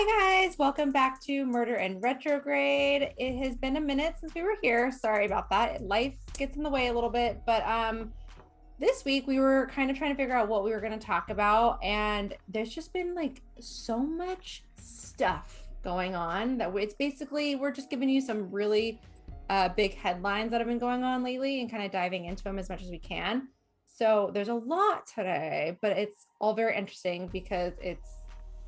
Hi guys, welcome back to Murder and Retrograde. It has been a minute since we were here. Sorry about that. Life gets in the way a little bit, but this week we were kind of trying to figure out what we were going to talk about, and there's just been like so much stuff going on that it's basically we're just giving you some really big headlines that have been going on lately and kind of diving into them as much as we can. So there's a lot today, but it's all very interesting because it's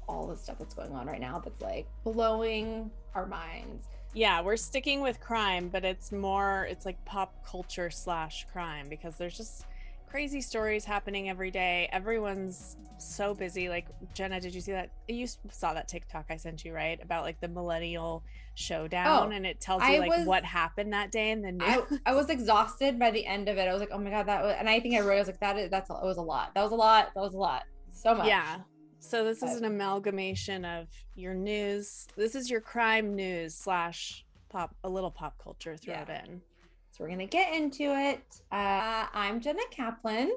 all the stuff that's going on right now that's like blowing our minds. Yeah, we're sticking with crime, but it's like pop culture / crime because there's just crazy stories happening every day. Everyone's so busy. Like, Jenna, did you see that? You saw that TikTok I sent you, right? About like the millennial showdown, and it tells you what happened that day in the news. I was exhausted by the end of it. I was like, oh my God, that was, and I think I wrote, I was like, it was a lot. That was a lot. So much. Yeah. So this is an amalgamation of your news. This is your crime news / a little pop culture. Throw it in. So we're going to get into it. I'm Jenna Kaplan.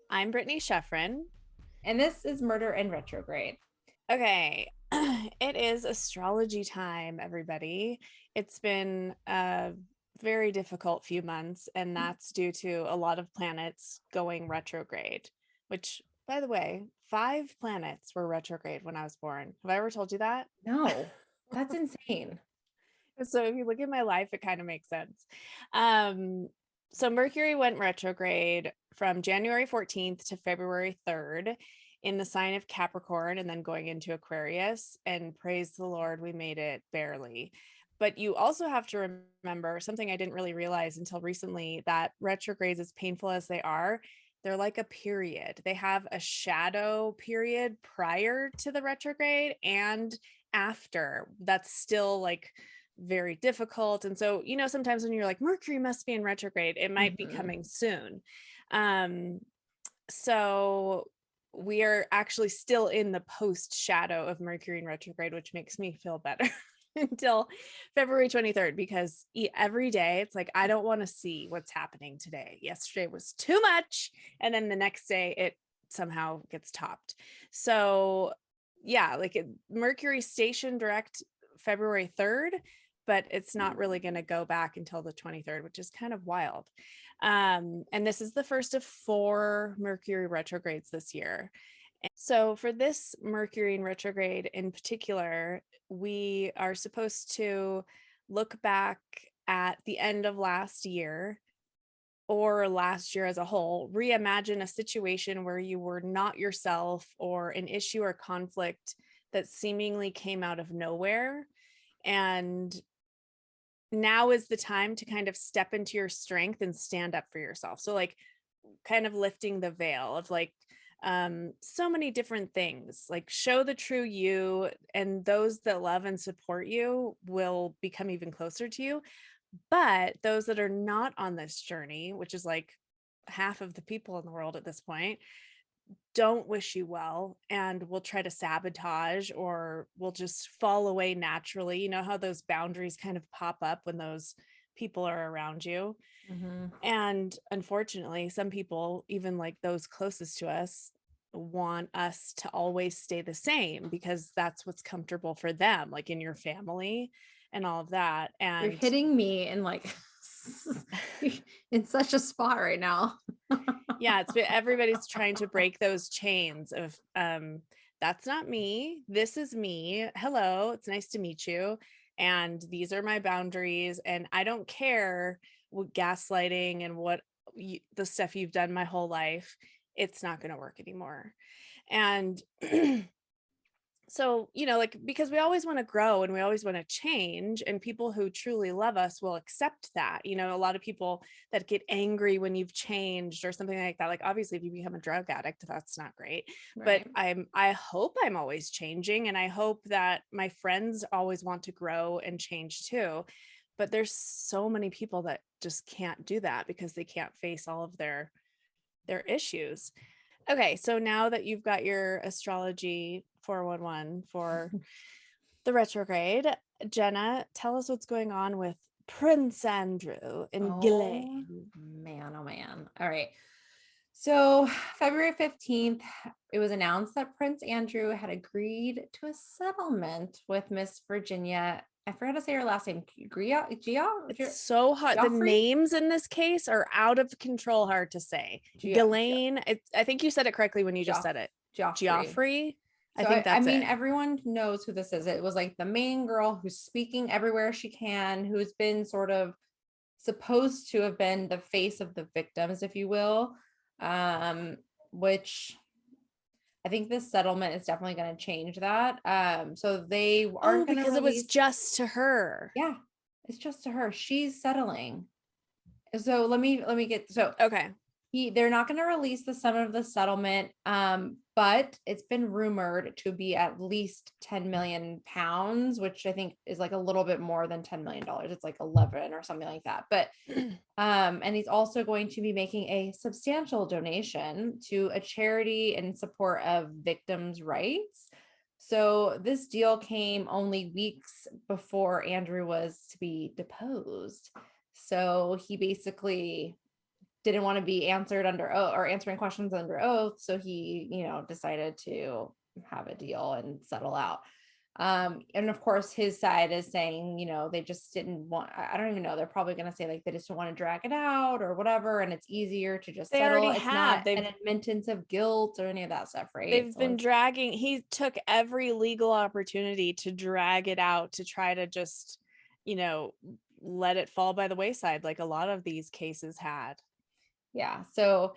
I'm Brittany Sheffrin. And this is Murder and Retrograde. Okay. It is astrology time, everybody. It's been a very difficult few months, and that's due to a lot of planets going retrograde, which, by the way, 5 planets were retrograde when I was born. Have I ever told you that? No, that's insane. So if you look at my life, it kind of makes sense. So Mercury went retrograde from January 14th to February 3rd in the sign of Capricorn, and then going into Aquarius. And praise the Lord, we made it barely. But you also have to remember something I didn't really realize until recently, that retrogrades, as painful as they are, they're like a period. They have a shadow period prior to the retrograde and after. That's still like very difficult. And so, sometimes when you're like, Mercury must be in retrograde, it might be coming soon. So we are actually still in the post shadow of Mercury in retrograde, which makes me feel better. Until February 23rd, because every day it's like, I don't want to see what's happening today. Yesterday was too much, and then the next day it somehow gets topped. So yeah, like Mercury station direct February 3rd, but it's not really going to go back until the 23rd, which is kind of wild. And this is the first of 4 Mercury retrogrades this year. So for this Mercury in retrograde in particular, we are supposed to look back at the end of last year or last year as a whole, reimagine a situation where you were not yourself, or an issue or conflict that seemingly came out of nowhere. And now is the time to kind of step into your strength and stand up for yourself. So like kind of lifting the veil of like, so many different things, like show the true you, and those that love and support you will become even closer to you. But those that are not on this journey, which is like half of the people in the world at this point, don't wish you well and will try to sabotage, or will just fall away naturally. You know how those boundaries kind of pop up when those people are around you. And unfortunately, some people, even like those closest to us, want us to always stay the same because that's what's comfortable for them, like in your family and all of that. And you're hitting me in like in such a spot right now. Yeah, everybody's trying to break those chains of that's not me, this is me, hello, it's nice to meet you, and these are my boundaries, and I don't care what gaslighting and what the stuff you've done my whole life, it's not going to work anymore. And so, like, because we always want to grow and we always want to change, and people who truly love us will accept that. A lot of people that get angry when you've changed or something like that, like obviously if you become a drug addict, that's not great. Right. But I hope I'm always changing, and I hope that my friends always want to grow and change too. But there's so many people that just can't do that because they can't face all of their issues. Okay, so now that you've got your astrology 411 for the retrograde, Jenna, tell us what's going on with Prince Andrew in Ghislaine. Man, oh man. All right. So February 15th, it was announced that Prince Andrew had agreed to a settlement with Miss Virginia. I forgot to say her last name. It's so hard. The names in this case are out of control, hard to say. Ghislaine, I think you said it correctly when you just said it. Joffrey. I think that's it. Everyone knows who this is. It was like the main girl who's speaking everywhere she can, who's been sort of supposed to have been the face of the victims, if you will. Which I think this settlement is definitely going to change that. So they aren't going to because it was just to her. Yeah, it's just to her. She's settling. So let me get okay. They're not going to release the sum of the settlement, but it's been rumored to be at least 10 million pounds, which I think is like a little bit more than $10 million. It's like 11 or something like that. But and he's also going to be making a substantial donation to a charity in support of victims' rights. So this deal came only weeks before Andrew was to be deposed. So he basically didn't want to be answered under oath or answering questions under oath. So he, decided to have a deal and settle out. And of course his side is saying, they just didn't want, I don't even know. They're probably going to say like, they just don't want to drag it out or whatever. And it's easier to just settle. It's not an admittance of guilt or any of that stuff, right? They've been dragging. He took every legal opportunity to drag it out to try to just, let it fall by the wayside. Like a lot of these cases had. Yeah. So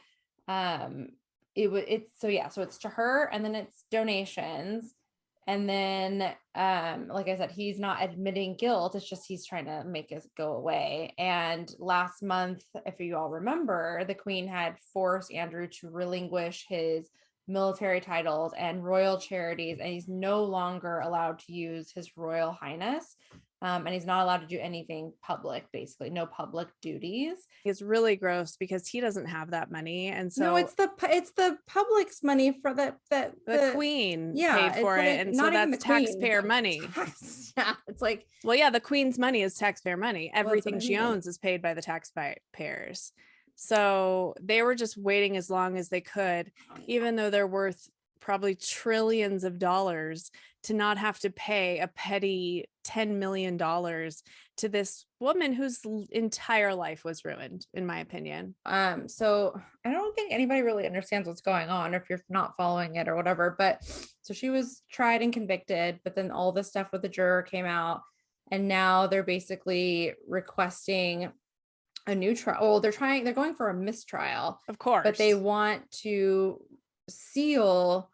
so it's to her, and then it's donations. And then like I said, he's not admitting guilt. It's just he's trying to make it go away. And last month, if you all remember, the Queen had forced Andrew to relinquish his military titles and royal charities, and he's no longer allowed to use his Royal Highness. And he's not allowed to do anything public, basically no public duties. It's really gross because he doesn't have that money. And so no, it's the public's money for the Queen paid for it. And so that's taxpayer money. Yeah, it's like, well, yeah, the Queen's money is taxpayer money. Everything she owns is paid by the taxpayers. So they were just waiting as long as they could, even though they're worth probably trillions of dollars, to not have to pay a petty $10 million to this woman whose entire life was ruined, in my opinion. So I don't think anybody really understands what's going on if you're not following it or whatever. But so she was tried and convicted, but then all this stuff with the juror came out, and now they're basically requesting a new trial. Well, they're going for a mistrial, of course, but they want to seal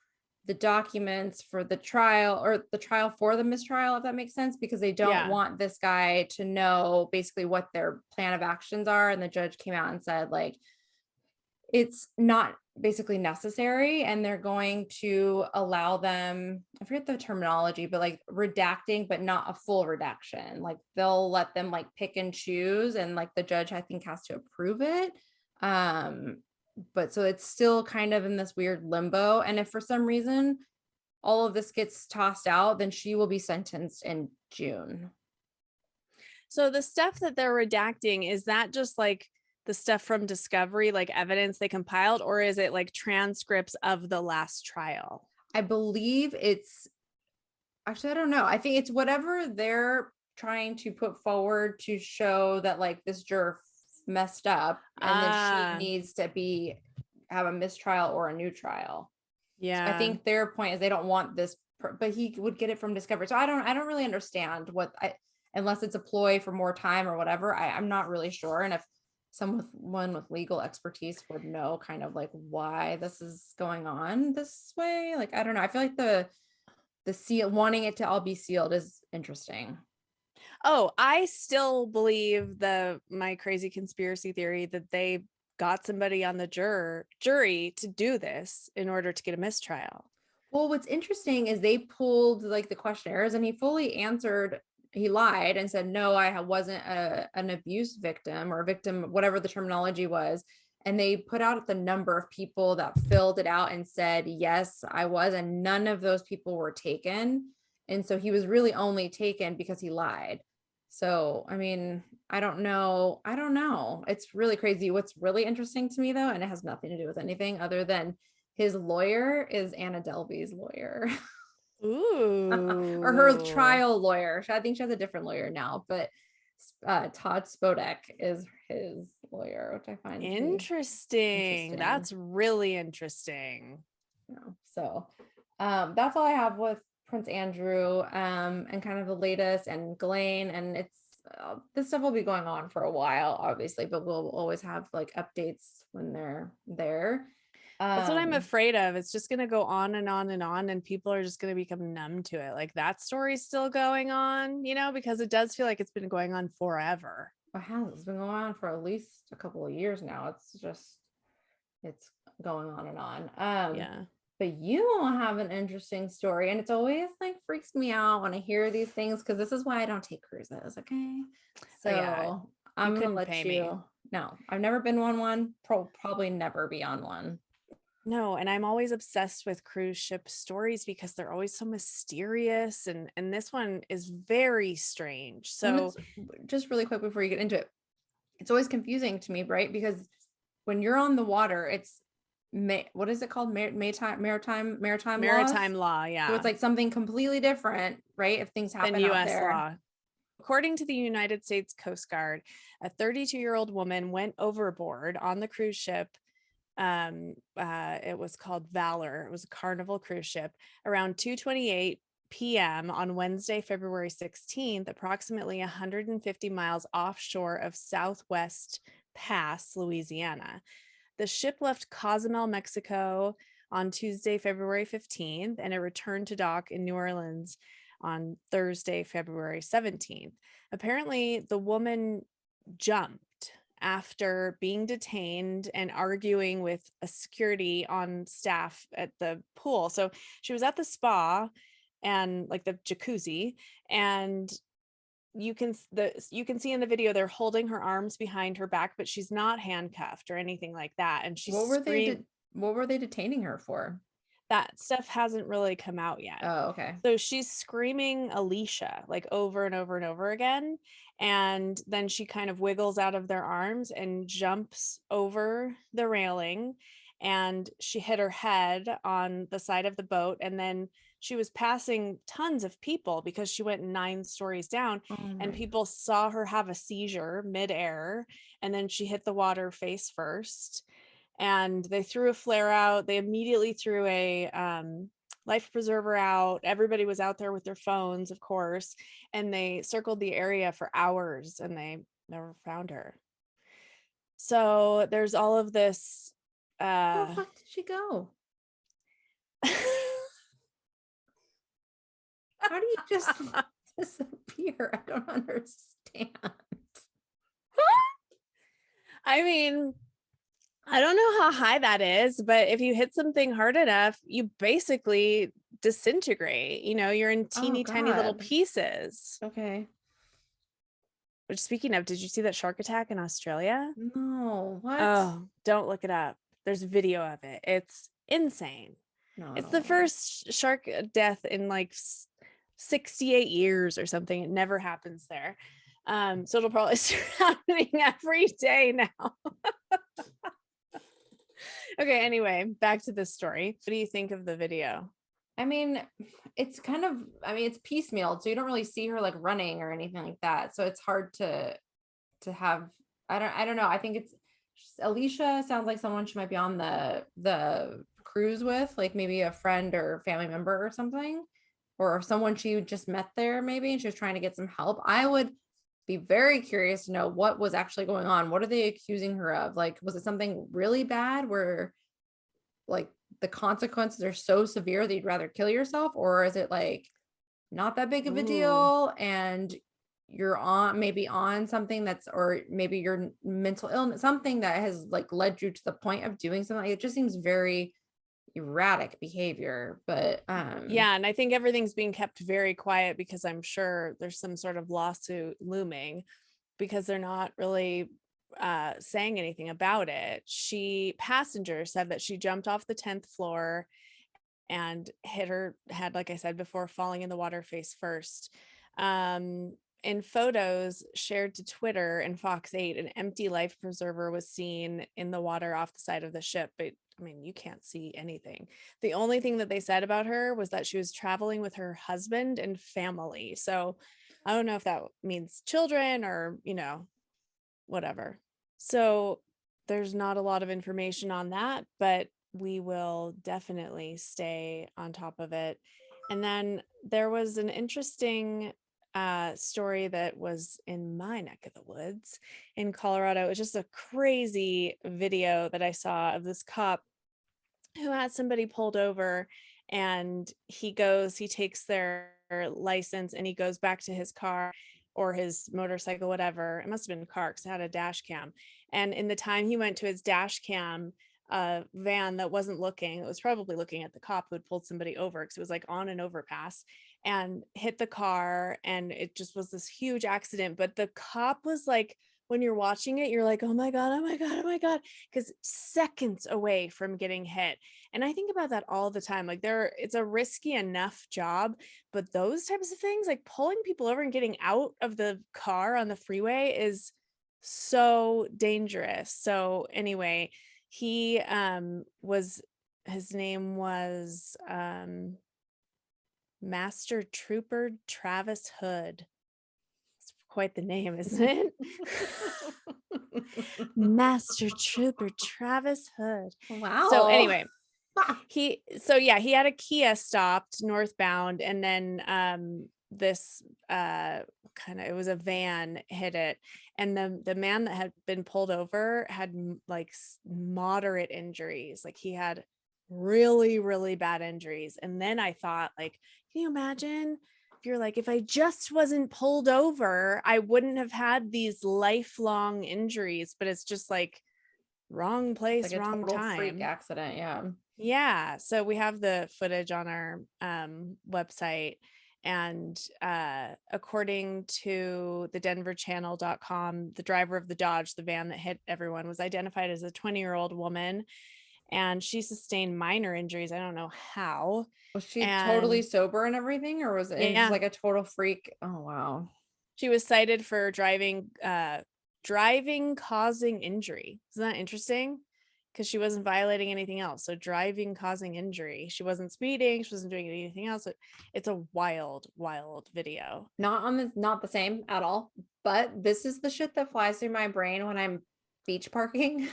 the documents for the trial, or the trial for the mistrial, if that makes sense, because they don't want this guy to know basically what their plan of actions are. And the judge came out and said, like, it's not basically necessary, and they're going to allow them, I forget the terminology, but like redacting, but not a full redaction. Like they'll let them like pick and choose, and like the judge, I think, has to approve it. But so it's still kind of in this weird limbo. And if for some reason all of this gets tossed out, then she will be sentenced in June. So the stuff that they're redacting, is that just like the stuff from discovery, like evidence they compiled, or is it like transcripts of the last trial? I believe it's actually, I don't know. I think it's whatever they're trying to put forward to show that like this juror messed up, and then she needs to have a mistrial or a new trial. Yeah, so I think their point is they don't want this, but he would get it from discovery. So I don't really understand unless it's a ploy for more time or whatever. I'm not really sure. And if someone with legal expertise would know kind of like why this is going on this way, like I don't know. I feel like the seal, wanting it to all be sealed, is interesting. Oh, I still believe my crazy conspiracy theory that they got somebody on the jury to do this in order to get a mistrial. Well, what's interesting is they pulled like the questionnaires, and he fully answered. He lied and said, no, I wasn't an abuse victim, or a victim, whatever the terminology was. And they put out the number of people that filled it out and said, yes, I was. And none of those people were taken. And so he was really only taken because he lied. So, I mean, I don't know. It's really crazy. What's really interesting to me though, and it has nothing to do with anything other than his lawyer is Anna Delvey's lawyer. Or her Ooh. trial lawyer. I think she has a different lawyer now, but Todd Spodek is his lawyer, which I find to be Interesting. interesting. That's really interesting. So that's all I have with Prince Andrew, and kind of the latest, and Ghislaine, and it's this stuff will be going on for a while, obviously, but we'll always have like updates when they're there. That's what I'm afraid of. It's just going to go on and on and on, and people are just going to become numb to it. Like that story's still going on, because it does feel like it's been going on forever. It has. It's been going on for at least a couple of years now. It's going on and on. Yeah. But you all have an interesting story, and it's always like freaks me out when I hear these things, because this is why I don't take cruises. Okay. So yeah, I'm gonna couldn't let pay you. me. No, I've never been on one. Probably never be on one. No, and I'm always obsessed with cruise ship stories because they're always so mysterious, and this one is very strange. And So it's just really quick before you get into it. It's always confusing to me, right? Because when you're on the water, it's what is it called? Maritime laws. law, So yeah, it's like something completely different, right? If things than happen out US there. law. According to the United States Coast Guard, a 32-year-old woman went overboard on the cruise ship. It was called Valor. It was a Carnival cruise ship around 2:28 p.m. on Wednesday, February 16th, approximately 150 miles offshore of Southwest Pass, Louisiana. The ship left Cozumel, Mexico on Tuesday, February 15th, and it returned to dock in New Orleans on Thursday, February 17th. Apparently, the woman jumped after being detained and arguing with a security on staff at the pool. So she was at the spa and like the jacuzzi, and you can see in the video they're holding her arms behind her back, but she's not handcuffed or anything like that. And she's What were they detaining her for? that stuff hasn't really come out yet. Oh, okay. So she's screaming Alicia like over and over and over again. And then she kind of wiggles out of their arms and jumps over the railing. And she hit her head on the side of the boat. And then she was passing tons of people because she went 9 stories down. And people saw her have a seizure midair. And then she hit the water face first. And they threw a flare out. They immediately threw a life preserver out. Everybody was out there with their phones, of course, and they circled the area for hours and they never found her. So there's all of this. Where the fuck did she go? How do you just disappear? I don't understand. I mean, I don't know how high that is, but if you hit something hard enough, you basically disintegrate. You're in teeny tiny little pieces. Okay. Which, speaking of, did you see that shark attack in Australia? No, what? Oh, don't look it up. There's video of it. It's insane. No, it's the first shark death in like 68 years or something. It never happens there. So it'll probably start happening every day now. Okay, anyway, back to this story. What do you think of the video? I mean, it's piecemeal, so you don't really see her like running or anything like that. So it's hard to have. I don't know. I think it's Alicia sounds like someone she might be on the cruise with, like maybe a friend or family member or something, or someone she just met there maybe, and she was trying to get some help. I would be very curious to know what was actually going on. What are they accusing her of? Like, was it something really bad where like the consequences are so severe that you'd rather kill yourself, or is it like not that big of a deal and you're on something that's, or maybe your mental illness, something that has like led you to the point of doing something? It just seems very erratic behavior. But yeah, and I think everything's being kept very quiet because I'm sure there's some sort of lawsuit looming, because they're not really saying anything about it. Passenger said that she jumped off the 10th floor and hit her head, like I said before, falling in the water face first. in photos shared to Twitter and Fox 8, an empty life preserver was seen in the water off the side of the ship. But I mean, you can't see anything. The only thing that they said about her was that she was traveling with her husband and family. So I don't know if that means children or, whatever. So there's not a lot of information on that, but we will definitely stay on top of it. And then there was an interesting story that was in my neck of the woods in Colorado. It was just a crazy video that I saw of this cop who had somebody pulled over, and he takes their license and he goes back to his car or his motorcycle, whatever. It must have been a car because it had a dash cam. And in the time he went to his dash cam, a van that wasn't looking, it was probably looking at the cop who had pulled somebody over because it was like on an overpass, and hit the car, and it just was this huge accident. But the cop was like, when you're watching it, you're like, oh my God, oh my God, oh my God, because seconds away from getting hit. And I think about that all the time. Like it's a risky enough job, but those types of things, like pulling people over and getting out of the car on the freeway, is so dangerous. So anyway, his name was Master Trooper Travis Hood. It's quite the name, isn't it? Master Trooper Travis Hood. Wow. So anyway, he had a Kia stopped northbound, and then this it was a van hit it, and the man that had been pulled over had like moderate injuries. Like he had really, really bad injuries. And then I thought, like, can you imagine if you're like, if I just wasn't pulled over, I wouldn't have had these lifelong injuries. But it's just like wrong place, like a wrong total time. freak accident. Yeah. So we have the footage on our website. And according to the denverchannel.com, the driver of the Dodge, the van that hit everyone, was identified as a 20-year-old woman, and she sustained minor injuries. I don't know how. Was she totally sober and everything, or was it just like a total freak? Oh, wow. She was cited for driving causing injury. Isn't that interesting? Because she wasn't violating anything else. So driving causing injury. She wasn't speeding. She wasn't doing anything else. It's a wild, wild video. Not the same at all. But this is the shit that flies through my brain when I'm beach parking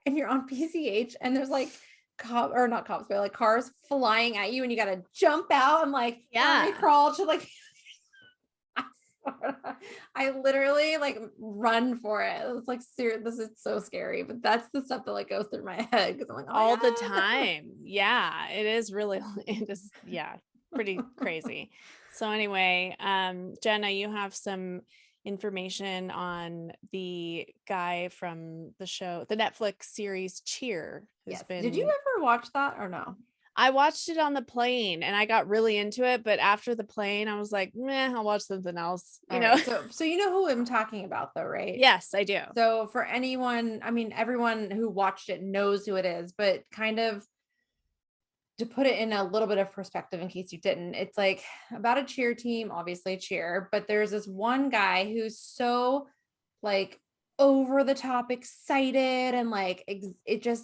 and you're on PCH and there's like not cops, but like cars flying at you and you got to jump out and like army crawl to like I literally like run for it. It's like, this is so scary, but that's the stuff that like goes through my head because I'm like, all the time. Yeah, it is really, it is, pretty crazy. So anyway, Jenna, you have some information on the guy from the show, the Netflix series Cheer. Yes. Did you ever watch that or no? I watched it on the plane and I got really into it, but after the plane, I was like, meh, I'll watch something else. Right. So you know who I'm talking about though, right? Yes, I do. So for anyone, I mean, everyone who watched it knows who it is, but kind of to put it in a little bit of perspective in case you didn't, it's like about a cheer team, obviously cheer, but there's this one guy who's so like over the top excited and like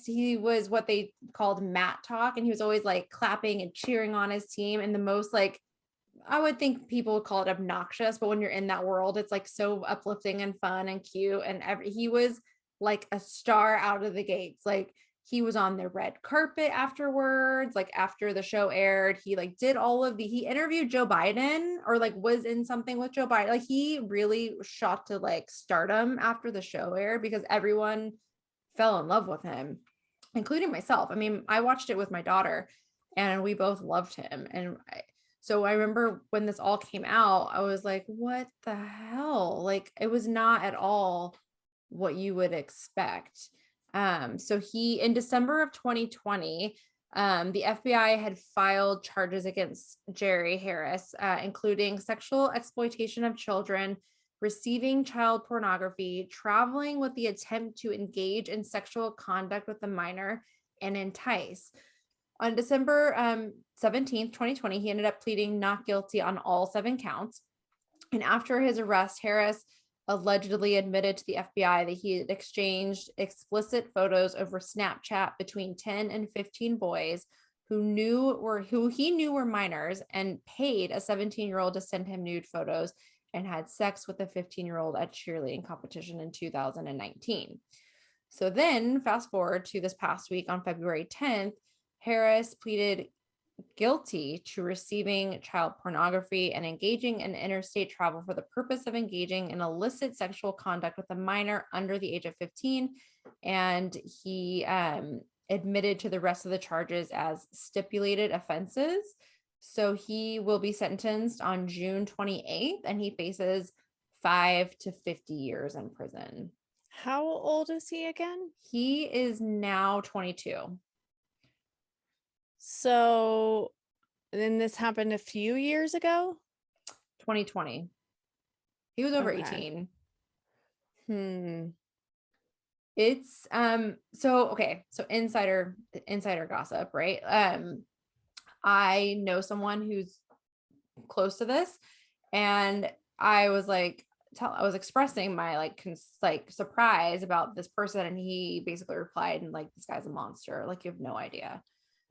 he was what they called mat talk, and he was always like clapping and cheering on his team in the most like, I would think people would call it obnoxious, but when you're in that world it's like so uplifting and fun and cute, and he was like a star out of the gates. Like he was on the red carpet afterwards, like after the show aired, he like did he interviewed Joe Biden or like was in something with Joe Biden. Like he really shot to like stardom after the show aired because everyone fell in love with him, including myself. I mean, I watched it with my daughter and we both loved him. And so I remember when this all came out, I was like, what the hell? Like it was not at all what you would expect. So in December of 2020, the FBI had filed charges against Jerry Harris, including sexual exploitation of children, receiving child pornography, traveling with the attempt to engage in sexual conduct with a minor, and entice. On December 17th, 2020, he ended up pleading not guilty on all 7 counts. And after his arrest, Harris allegedly admitted to the FBI that he had exchanged explicit photos over Snapchat between 10 and 15 boys who he knew were minors, and paid a 17-year-old to send him nude photos, and had sex with a 15-year-old at cheerleading competition in 2019. So then fast forward to this past week on February 10th, Harris pleaded guilty to receiving child pornography and engaging in interstate travel for the purpose of engaging in illicit sexual conduct with a minor under the age of 15. And he admitted to the rest of the charges as stipulated offenses. So he will be sentenced on June 28th, and he faces 5 to 50 years in prison. How old is he again? He is now 22. So then this happened a few years ago? 2020. He was over 18. It's so insider gossip, right? I know someone who's close to this, and I was like I was expressing my surprise about this person, and he basically replied and like, this guy's a monster, like you have no idea.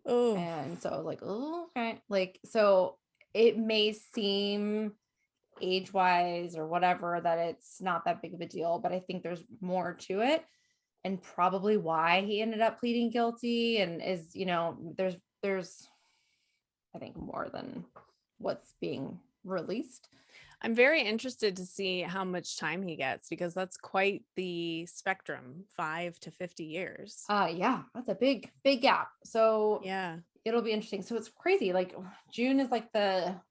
Oh. And so I was like, oh, okay. Like, so it may seem age-wise or whatever that it's not that big of a deal, but I think there's more to it, and probably why he ended up pleading guilty, and is, there's I think more than what's being released. I'm very interested to see how much time he gets, because that's quite the spectrum, 5 to 50 years. Yeah, that's a big gap. So yeah, it'll be interesting. So it's crazy. Like June is like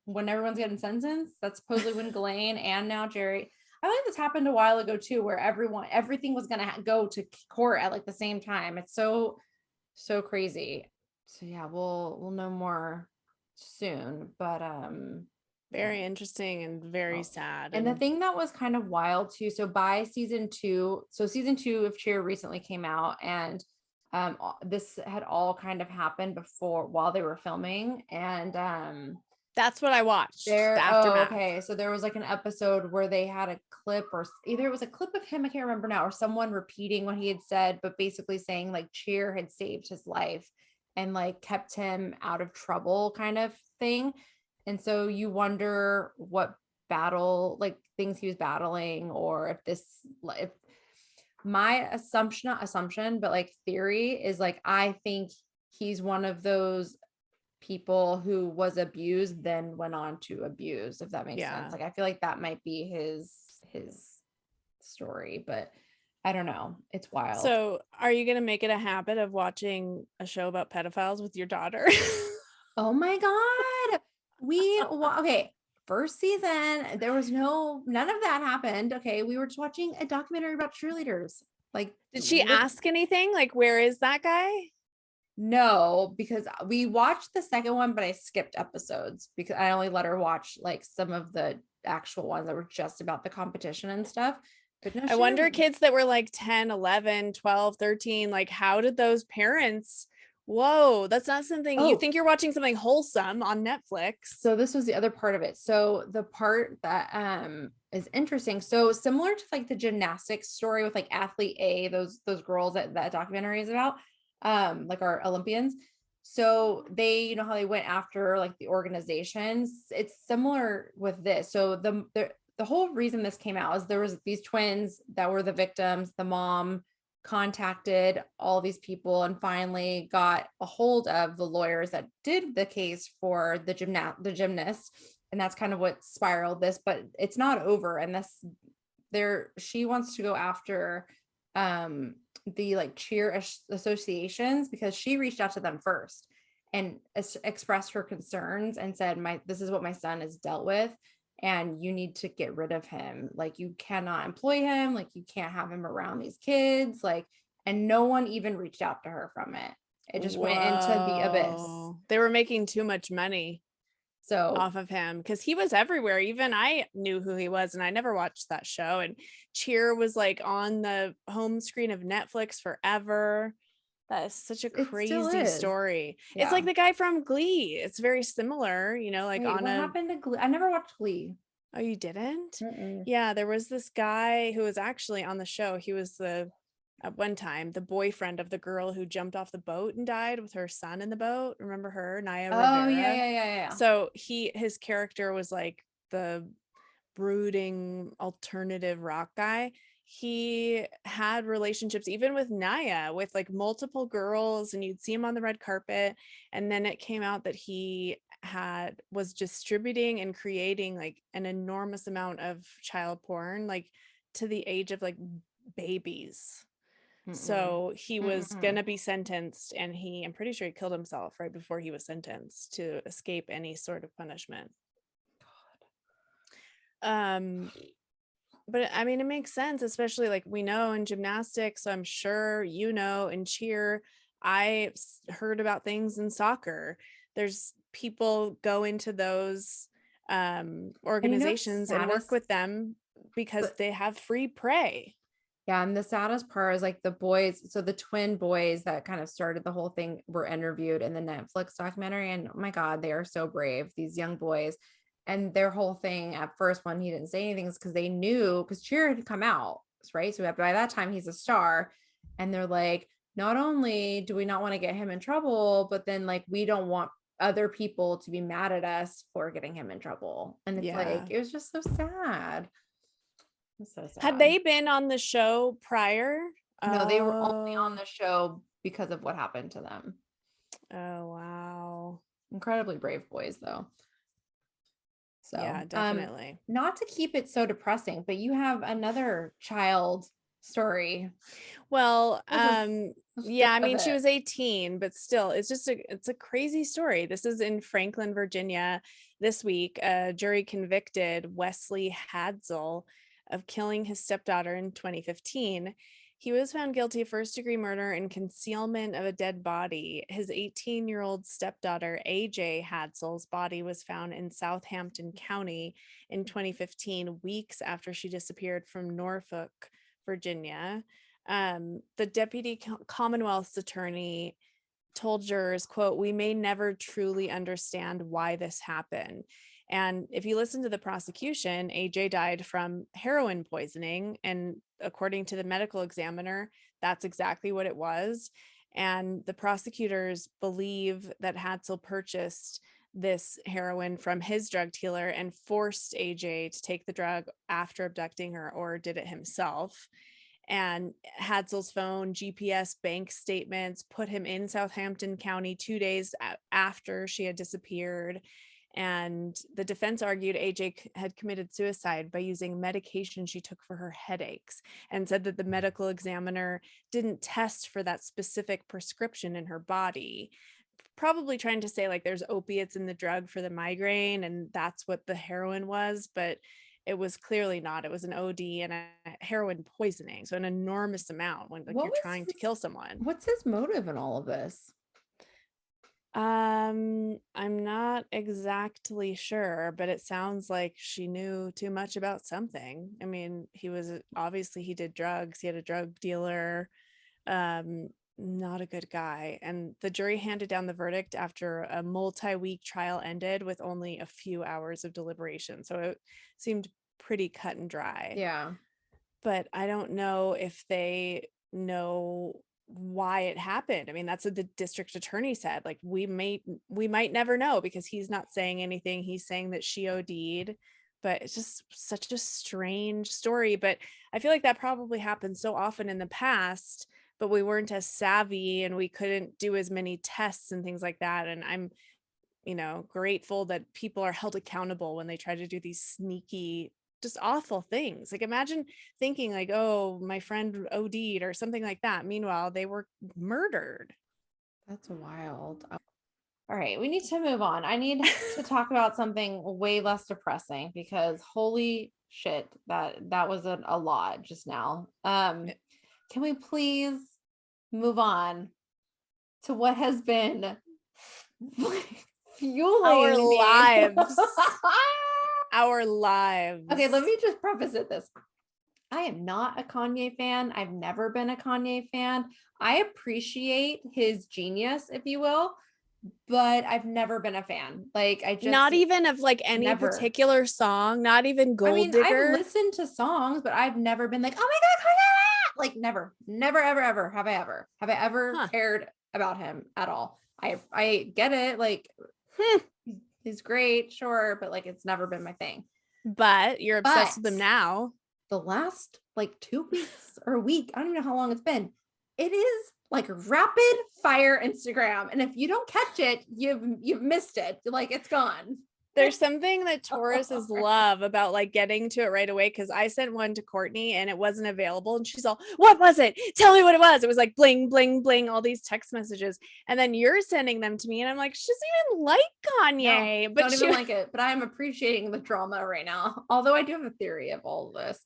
when everyone's getting sentenced. That's supposedly when Ghislaine and now Jerry. I think this happened a while ago too, where everything was gonna go to court at like the same time. It's so crazy. So yeah, we'll know more soon. But very interesting and very sad. And the thing that was kind of wild too, so by season 2 of Cheer recently came out, and this had all kind of happened while they were filming, and that's what I watched. The aftermath. Okay, so there was like an episode where they had a clip, or either it was a clip of him, I can't remember now, or someone repeating what he had said, but basically saying like Cheer had saved his life and like kept him out of trouble, kind of thing. And so you wonder what things he was battling, or if my assumption, but like theory is like, I think he's one of those people who was abused, then went on to abuse, if that makes sense. Like, I feel like that might be his story, but I don't know. It's wild. So are you going to make it a habit of watching a show about pedophiles with your daughter? Oh my God. Okay. First season, there was none of that happened. Okay. We were just watching a documentary about cheerleaders. Like, did she ask anything? Like, where is that guy? No, because we watched the second one, but I skipped episodes because I only let her watch like some of the actual ones that were just about the competition and stuff. But no, I wonder kids that were like 10, 11, 12, 13, like how did those parents... Whoa, that's not something you think you're watching something wholesome on Netflix. So this was the other part of it. So the part that is interesting. So similar to like the gymnastics story with like athlete A, those girls that documentary is about, like our Olympians. So they, how they went after like the organizations. It's similar with this. So the whole reason this came out is there was these twins that were the victims. The mom contacted all these people and finally got a hold of the lawyers that did the case for the gymnast, and that's kind of what spiraled this. But it's not over, and she wants to go after the like cheer associations, because she reached out to them first and expressed her concerns and said, this is what my son has dealt with, and you need to get rid of him. Like, you cannot employ him. Like, you can't have him around these kids. Like, and no one even reached out to her from it. It just went into the abyss. They were making too much money off of him, because he was everywhere. Even I knew who he was, and I never watched that show. And Cheer was like on the home screen of Netflix forever. That is such a crazy story. Yeah. It's like the guy from Glee. It's very similar, like Anna. What happened to Glee? I never watched Glee. Oh, you didn't? Mm-mm. Yeah, there was this guy who was actually on the show. He was at one time, the boyfriend of the girl who jumped off the boat and died with her son in the boat. Remember her, Naya Oh Rivera? yeah. So his character was like the brooding alternative rock guy. He had relationships even with Naya, with like multiple girls, and you'd see him on the red carpet. And then it came out that he was distributing and creating like an enormous amount of child porn, like to the age of like babies. Mm-mm. So he was Mm-mm. gonna be sentenced, and I'm pretty sure he killed himself right before he was sentenced to escape any sort of punishment. But I mean, it makes sense, especially like we know in gymnastics. So I'm sure you know in cheer. I heard about things in soccer. There's people go into those And you know what's organizations and work saddest? with them because But they have free prey. yeah, and the saddest part is like the boys, so the twin boys that kind of started the whole thing were interviewed in the Netflix documentary. And oh my God, they are so brave, these young boys. And their whole thing at first, when he didn't say anything, is because they knew, because Cheer had come out, right? So by that time, he's a star. And they're like, not only do we not want to get him in trouble, but then like we don't want other people to be mad at us for getting him in trouble. And it's like, Yeah. it was just so sad. It's so Had sad. they been on the show prior? No, they were only on Oh, the show because of what happened to them. oh wow. Incredibly brave boys, though. Yeah, So, definitely. not to keep it so depressing, but you have another child story. Well, Let's go yeah, I with mean, she it. was 18, but still, it's a crazy story. This is in Franklin, Virginia this week. A jury convicted Wesley Hadsell of killing his stepdaughter in 2015. He was found guilty of first-degree murder and concealment of a dead body. His 18-year-old stepdaughter, AJ Hadsell's body was found in Southampton County in 2015, weeks after she disappeared from Norfolk, Virginia. The deputy Commonwealth's attorney told jurors, quote, "We may never truly understand why this happened." And if you listen to the prosecution, AJ died from heroin poisoning. And according to the medical examiner, that's exactly what it was. And the prosecutors believe that Hadsell purchased this heroin from his drug dealer and forced AJ to take the drug after abducting her, or did it himself. And Hadsell's phone, GPS, bank statements put him in Southampton County 2 days after she had disappeared. And the defense argued AJ had committed suicide by using medication she took for her headaches, and said that the medical examiner didn't test for that specific prescription in her body. Probably trying to say like there's opiates in the drug for the migraine, and that's what the heroin was, but it was clearly not. It was an OD and a heroin poisoning. So an enormous amount when like What you're was trying to his, kill someone. what's his motive in all of this? I'm not exactly sure, but it sounds like she knew too much about something. I mean, he did drugs, he had a drug dealer. Um, Not a good guy. And the jury handed down the verdict after a multi-week trial ended with only a few hours of deliberation. So it seemed pretty cut and dry. Yeah. But I don't know if they know why it happened. I mean, that's what the district attorney said. Like we might never know because he's not saying anything. He's saying that she OD'd, but it's just such a strange story. But I feel like that probably happened so often in the past, but we weren't as savvy and we couldn't do as many tests and things like that. And I'm, grateful that people are held accountable when they try to do these sneaky, just awful things. Like imagine thinking like, oh, my friend OD'd or something like that. Meanwhile, they were murdered. That's wild. All right, we need to move on. I need to talk about something way less depressing because holy shit, that was a lot just now. Can we please move on to what has been Our fueling me? lives. Our lives. Okay, let me just preface it this. I am not a Kanye fan. I've never been a Kanye fan. I appreciate his genius, if you will, but I've never been a fan. Like I just Not even of like any never. particular song, not even I Gold mean, Digger. I've listened to songs, but I've never been like, oh my God, Kanye! Like never, ever have I ever Huh. cared about him at all. I get it. Like he's great, sure, but like it's never been my thing. But you're obsessed with But them now. the last like 2 weeks or a week, I don't even know how long it's been. It is like rapid fire Instagram. And if you don't catch it, you've missed it. Like it's gone. There's something that Tauruses love about like getting to it right away. Cause I sent one to Courtney and it wasn't available. And she's all, what was it? Tell me what it was. It was like bling, bling, bling, all these text messages. And then you're sending them to me. And I'm like, she doesn't even like Kanye. No, But don't even like it. But I am appreciating the drama right now. Although I do have a theory of all of this.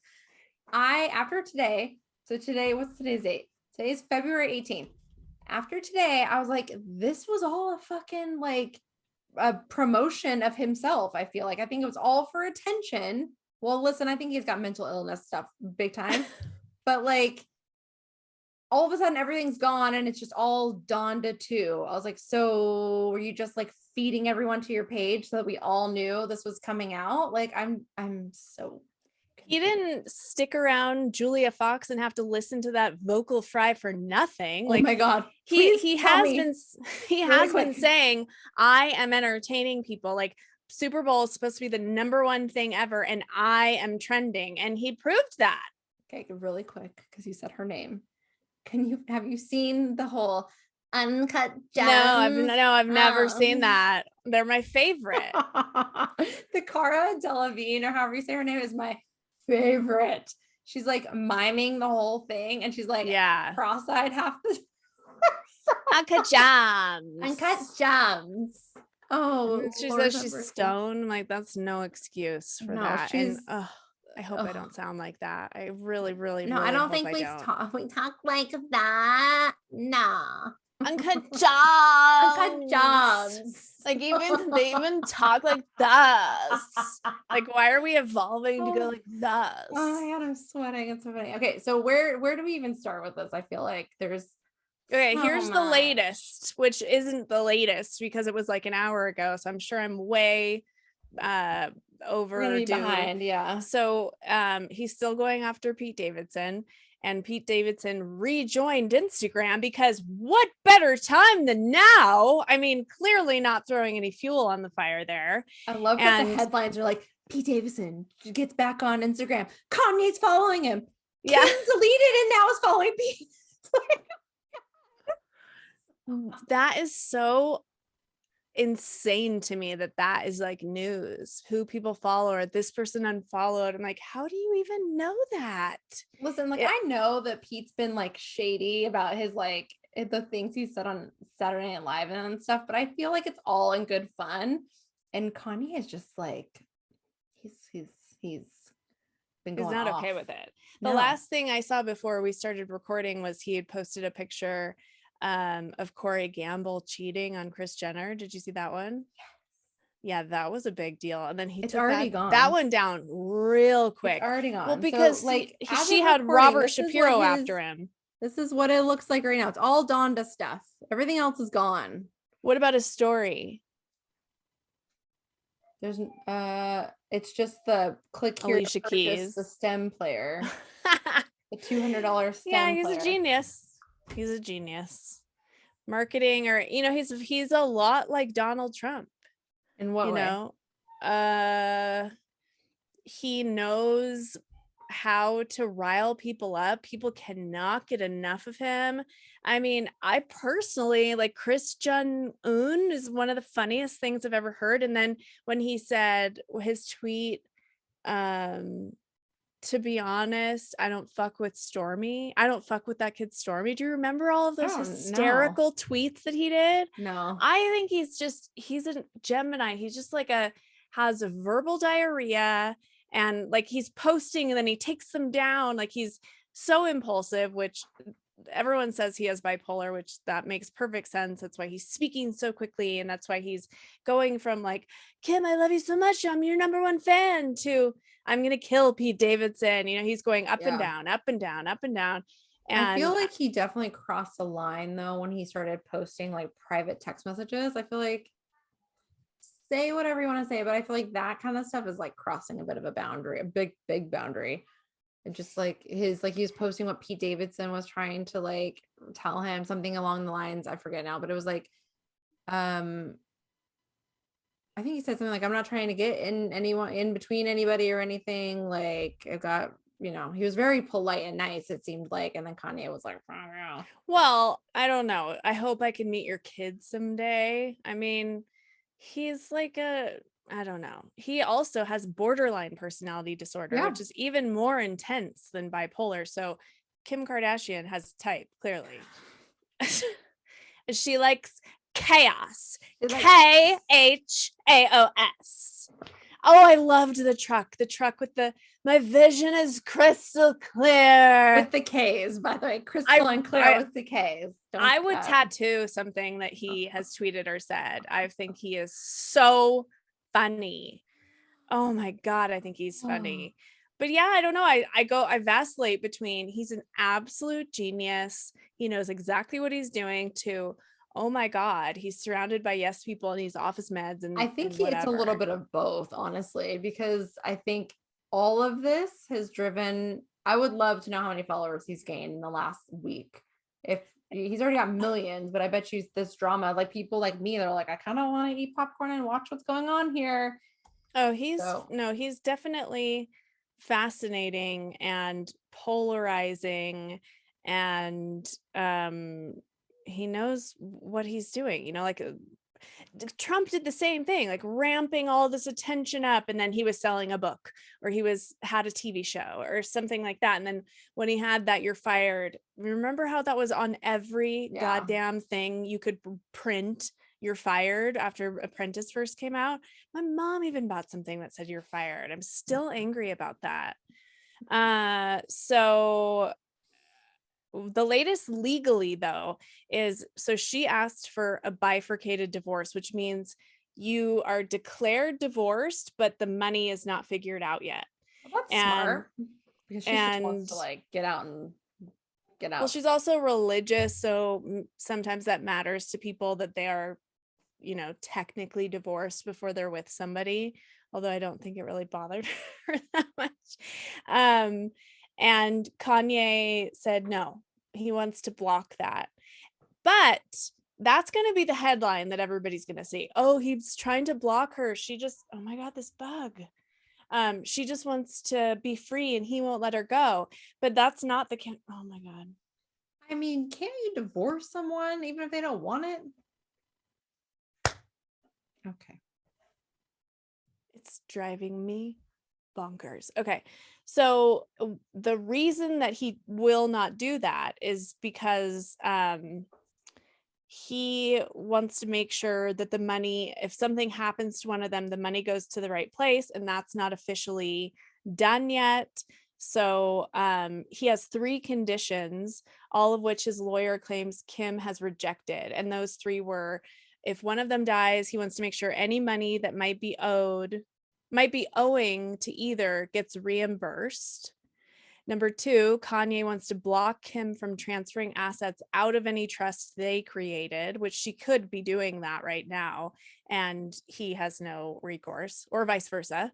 After today, so today, what's today's date? Today's February 18th. After today, I was like, this was all a fucking like a promotion of himself. I feel like I think it was all for attention. Well, listen, I think he's got mental illness stuff big time, but like all of a sudden everything's gone and it's just all Donda 2. I was like, so were you just like feeding everyone to your page so that we all knew this was coming out? Like I'm so he didn't stick around Julia Fox and have to listen to that vocal fry for nothing. Oh like my God. he has been quick. saying, I am entertaining people. Like Super Bowl is supposed to be the number one thing ever, and I am trending. And he proved that. Okay, really quick, because you said her name. Have you seen the whole Uncut Gems? No, I've never seen that. They're my favorite. The Cara Delevingne, or however you say her name, is my favorite. She's like miming the whole thing, and she's like, yeah, cross-eyed half the Uncut Gems. Uncut Gems. Oh, she says she's stoned. Like that's no excuse for that. And I hope I don't sound like that. I really, really, no. Really I don't think we talk like that. No. Uncut Gems. Uncut Gems. Like they even talk like this. Like why are we evolving to go like this? Oh my God, I'm sweating. It's so funny. Okay, so where do we even start with this? I feel like there's here's the latest, which isn't the latest because it was like an hour ago. So I'm sure I'm way overdue. Behind, yeah. So he's still going after Pete Davidson. And Pete Davidson rejoined Instagram because what better time than now? I mean, clearly not throwing any fuel on the fire there. I love that the headlines are like, Pete Davidson gets back on Instagram. Kanye's following him. Yeah. Kayne deleted and now is following Pete. That is so insane to me that is like news, who people follow or this person unfollowed. I'm like, how do you even know that? Listen, like I know that Pete's been like shady about his like the things he said on Saturday Night Live and stuff, but I feel like it's all in good fun. And Kanye is just like he's been going not off. Okay with it. The last thing I saw before we started recording was he had posted a picture of Corey Gamble cheating on Kris Jenner. Did you see that one? Yes. Yeah, that was a big deal. And then he took that one down real quick. It's already gone. Well, because so, like she had Robert Shapiro after him. This is what it looks like right now. It's all Donda stuff. Everything else is gone. What about his story? There's it's just the click here Alicia Keys, the stem player. The $200 stem Yeah, he's player. a genius. He's a genius. Marketing, or he's a lot like Donald Trump. In what way? He knows how to rile people up. People cannot get enough of him. I mean, I personally like Chris Jong-un is one of the funniest things I've ever heard. And then when he said his tweet, to be honest, I don't fuck with Stormy. I don't fuck with that kid Stormy. Do you remember all of those hysterical tweets that he did? No. I think he's a Gemini. He's just like has a verbal diarrhea, and like he's posting and then he takes them down. Like he's so impulsive, which everyone says he has bipolar, which that makes perfect sense. That's why he's speaking so quickly. And that's why he's going from like, Kim, I love you so much, I'm your number one fan, to I'm going to kill Pete Davidson. He's going up and down, up and down, up and down. And I feel like he definitely crossed the line though when he started posting like private text messages. I feel like say whatever you want to say, but I feel like that kind of stuff is like crossing a bit of a boundary, a big boundary. And just like he was posting what Pete Davidson was trying to like tell him, something along the lines, I forget now, but it was like, I think he said something like, I'm not trying to get in anyone in between anybody or anything. Like I've got, he was very polite and nice, it seemed like. And then Kanye was like, oh, yeah. well, I don't know. I hope I can meet your kids someday. I mean, he's like I don't know. He also has borderline personality disorder, Yeah. which is even more intense than bipolar. So Kim Kardashian has type, clearly. She likes chaos. Chaos. Oh, I loved the truck with my vision is crystal clear. With the K's, by the way, crystal and clear with the K's. I would tattoo something that he has tweeted or said. I think he is so funny. Oh my God, I think he's funny. But yeah, I don't know. I vacillate between he's an absolute genius. He knows exactly what he's doing to, oh my God, he's surrounded by yes people and he's off his meds. And I think and it's a little bit of both, honestly, because I think all of this has driven, I would love to know how many followers he's gained in the last week. If he's already got millions, but I bet you this drama, like people like me, they're like, I kind of want to eat popcorn and watch what's going on here. Oh, he's definitely fascinating and polarizing, and he knows what he's doing, like Trump did the same thing, like ramping all this attention up, and then he was selling a book or had a TV show or something like that, and then when he had that "you're fired," remember how that was on every goddamn thing you could print, "you're fired," after Apprentice first came out. My mom even bought something that said "you're fired." I'm still angry about that. So the latest legally though is, so she asked for a bifurcated divorce, which means you are declared divorced, but the money is not figured out yet. Well, that's smart, because she just wants to like get out. Well, she's also religious, so sometimes that matters to people that they are, technically divorced before they're with somebody, although I don't think it really bothered her that much. And Kanye said no, he wants to block that. But that's going to be the headline that everybody's going to see. Oh, he's trying to block her. Oh my God, this bug. She just wants to be free and he won't let her go. But that's not oh my God. I mean, can't you divorce someone even if they don't want it? Okay. It's driving me bonkers. Okay. So the reason that he will not do that is because he wants to make sure that the money, if something happens to one of them, the money goes to the right place, and that's not officially done yet. So he has 3 conditions, all of which his lawyer claims Kim has rejected. And those 3 were, if one of them dies, he wants to make sure any money that might be owing to either gets reimbursed. Number 2, Kanye wants to block Kim from transferring assets out of any trust they created, which she could be doing that right now, and he has no recourse, or vice versa.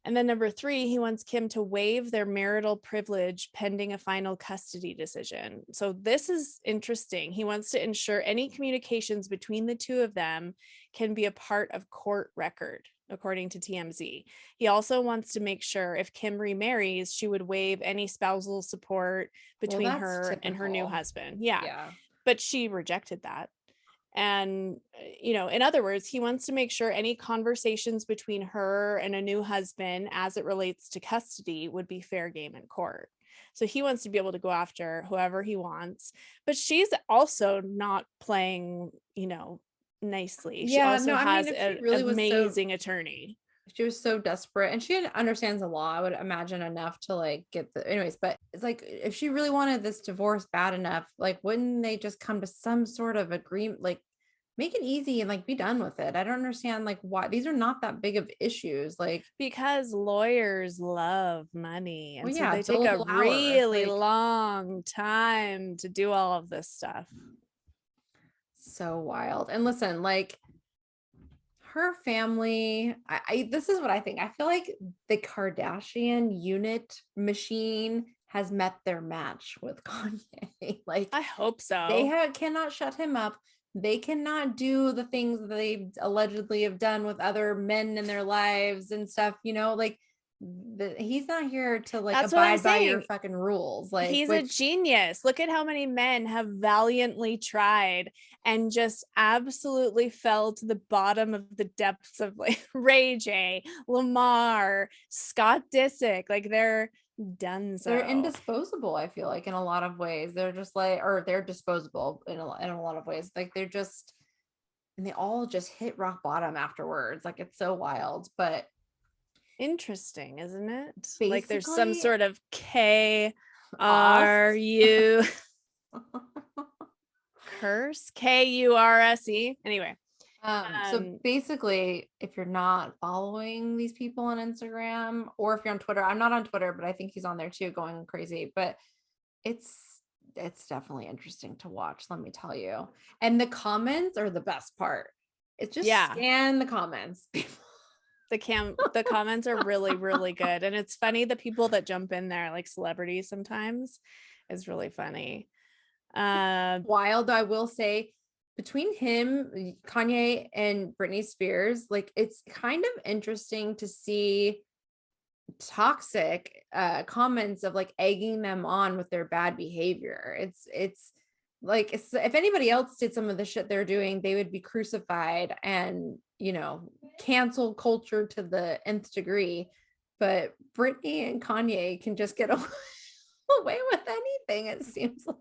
And then number 3, he wants Kim to waive their marital privilege pending a final custody decision. So this is interesting. He wants to ensure any communications between the 2 of them can be a part of court record, according to TMZ. He also wants to make sure if Kim remarries, she would waive any spousal support between her and her new husband. Yeah. But she rejected that. And, in other words, he wants to make sure any conversations between her and a new husband as it relates to custody would be fair game in court. So he wants to be able to go after whoever he wants, but she's also not playing, nicely. She also has an amazing attorney. She was so desperate, and she understands the law, I would imagine, enough to like get anyways, but it's like, if she really wanted this divorce bad enough, like wouldn't they just come to some sort of agreement? Like make it easy and like be done with it. I don't understand like why these are not that big of issues. Like, Because lawyers love money. And well, so yeah, they take a billable hours. really Like, long time to do all of this stuff. so wild. And listen, like her family, this is what I think. I feel like the Kardashian unit machine has met their match with Kanye. Like I hope they so. cannot shut him up. They cannot do the things that they allegedly have done with other men in their lives and stuff, you know, like he's not here to like That's what I'm abide by your saying. fucking rules. Like, He's a which genius. Look at how many men have valiantly tried and just absolutely fell to the bottom of the depths of like Ray J, Lamar, Scott Disick. Like they're done. they're So indisposable, I feel like in a lot of ways. They're just like, or they're disposable in a lot of ways. Like they're just, and they all just hit rock bottom afterwards. Like it's so wild. But interesting, isn't it? Like there's some basically, sort of K us. R U curse, KURSE. Anyway, So basically, if you're not following these people on Instagram or if you're on Twitter, I'm not on Twitter, but I think he's on there too, going crazy. But it's definitely interesting to watch, let me tell you. And the comments are the best part. It's just yeah. scan the comments. The comments are really, really good. And it's funny, the people that jump in there, like celebrities sometimes, is really funny. Wild, I will say, between him, Kanye, and Britney Spears, like it's kind of interesting to see toxic comments of like egging them on with their bad behavior. It's like if anybody else did some of the shit they're doing, they would be crucified and, you know, cancel culture to the nth degree. But Britney and Kanye can just get away with anything, it seems like.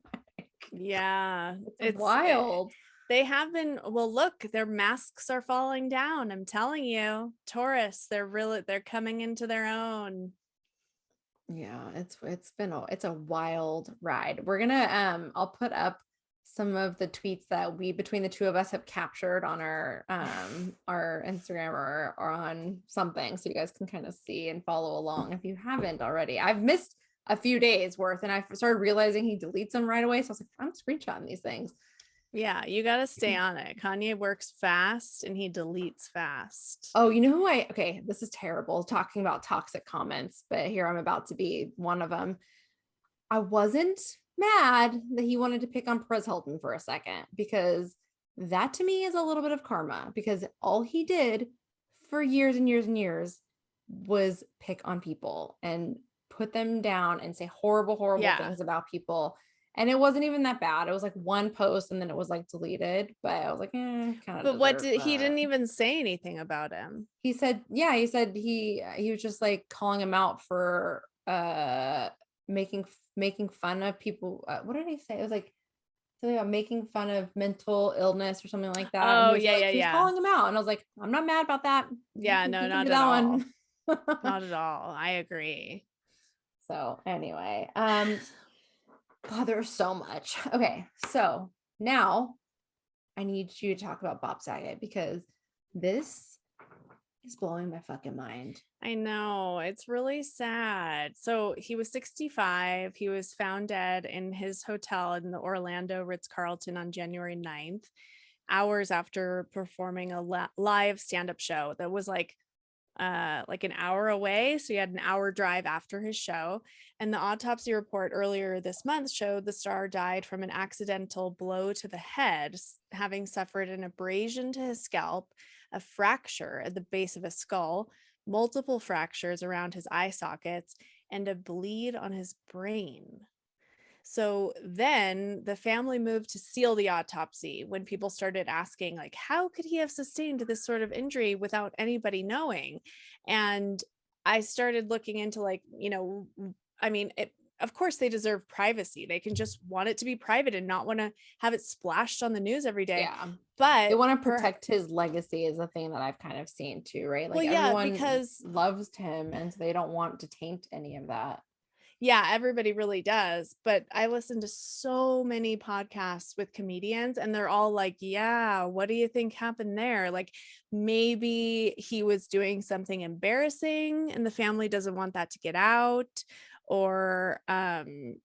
yeah, It's wild. They have been, well, look, their masks are falling down. I'm telling you, Taurus, they're coming into their own. Yeah, it's a wild ride. We're gonna I'll put up some of the tweets that we between the two of us have captured on our Instagram or on something, so you guys can kind of see and follow along if you haven't already. I've missed a few days worth and I started realizing he deletes them right away. So I was like, I'm screenshotting these things. Yeah, you got to stay on it. Kanye works fast and he deletes fast. Oh, you know who okay, this is terrible talking about toxic comments, but here I'm about to be one of them. I wasn't mad that he wanted to pick on Perez Hilton for a second, because that to me is a little bit of karma, because all he did for years and years and years was pick on people and put them down and say horrible, horrible things about people. And it wasn't even that bad. It was like one post and then it was like deleted, but I was like, kind of. But what did he didn't even say anything about him? He said, yeah, he said he was just like calling him out for making fun of people. What did he say? It was like something about making fun of mental illness or something like that. And Oh, he was yeah, he was calling him out, and I was like, I'm not mad about that. Yeah, no, not at all. Not at all. I agree. So anyway, God, there's so much. Okay, so now I need you to talk about Bob Saget, because this is blowing my fucking mind. I know, it's really sad. So he was 65. He was found dead in his hotel in the Orlando Ritz-Carlton on January 9th, hours after performing a live stand-up show that was like an hour away. So he had an hour drive after his show. And the autopsy report earlier this month showed the star died from an accidental blow to the head, having suffered an abrasion to his scalp, a fracture at the base of his skull, multiple fractures around his eye sockets, and a bleed on his brain. So then the family moved to seal the autopsy when people started asking, like, how could he have sustained this sort of injury without anybody knowing? And I started looking into, like, I mean, of course they deserve privacy. They can just want it to be private and not want to have it splashed on the news every day. Yeah. But they want to protect his legacy is the thing that I've kind of seen too, right? Like, well, yeah, everyone because loves him and so they don't want to taint any of that. Yeah, everybody really does. But I listen to so many podcasts with comedians and they're all like, yeah, what do you think happened there? Like maybe he was doing something embarrassing and the family doesn't want that to get out. Or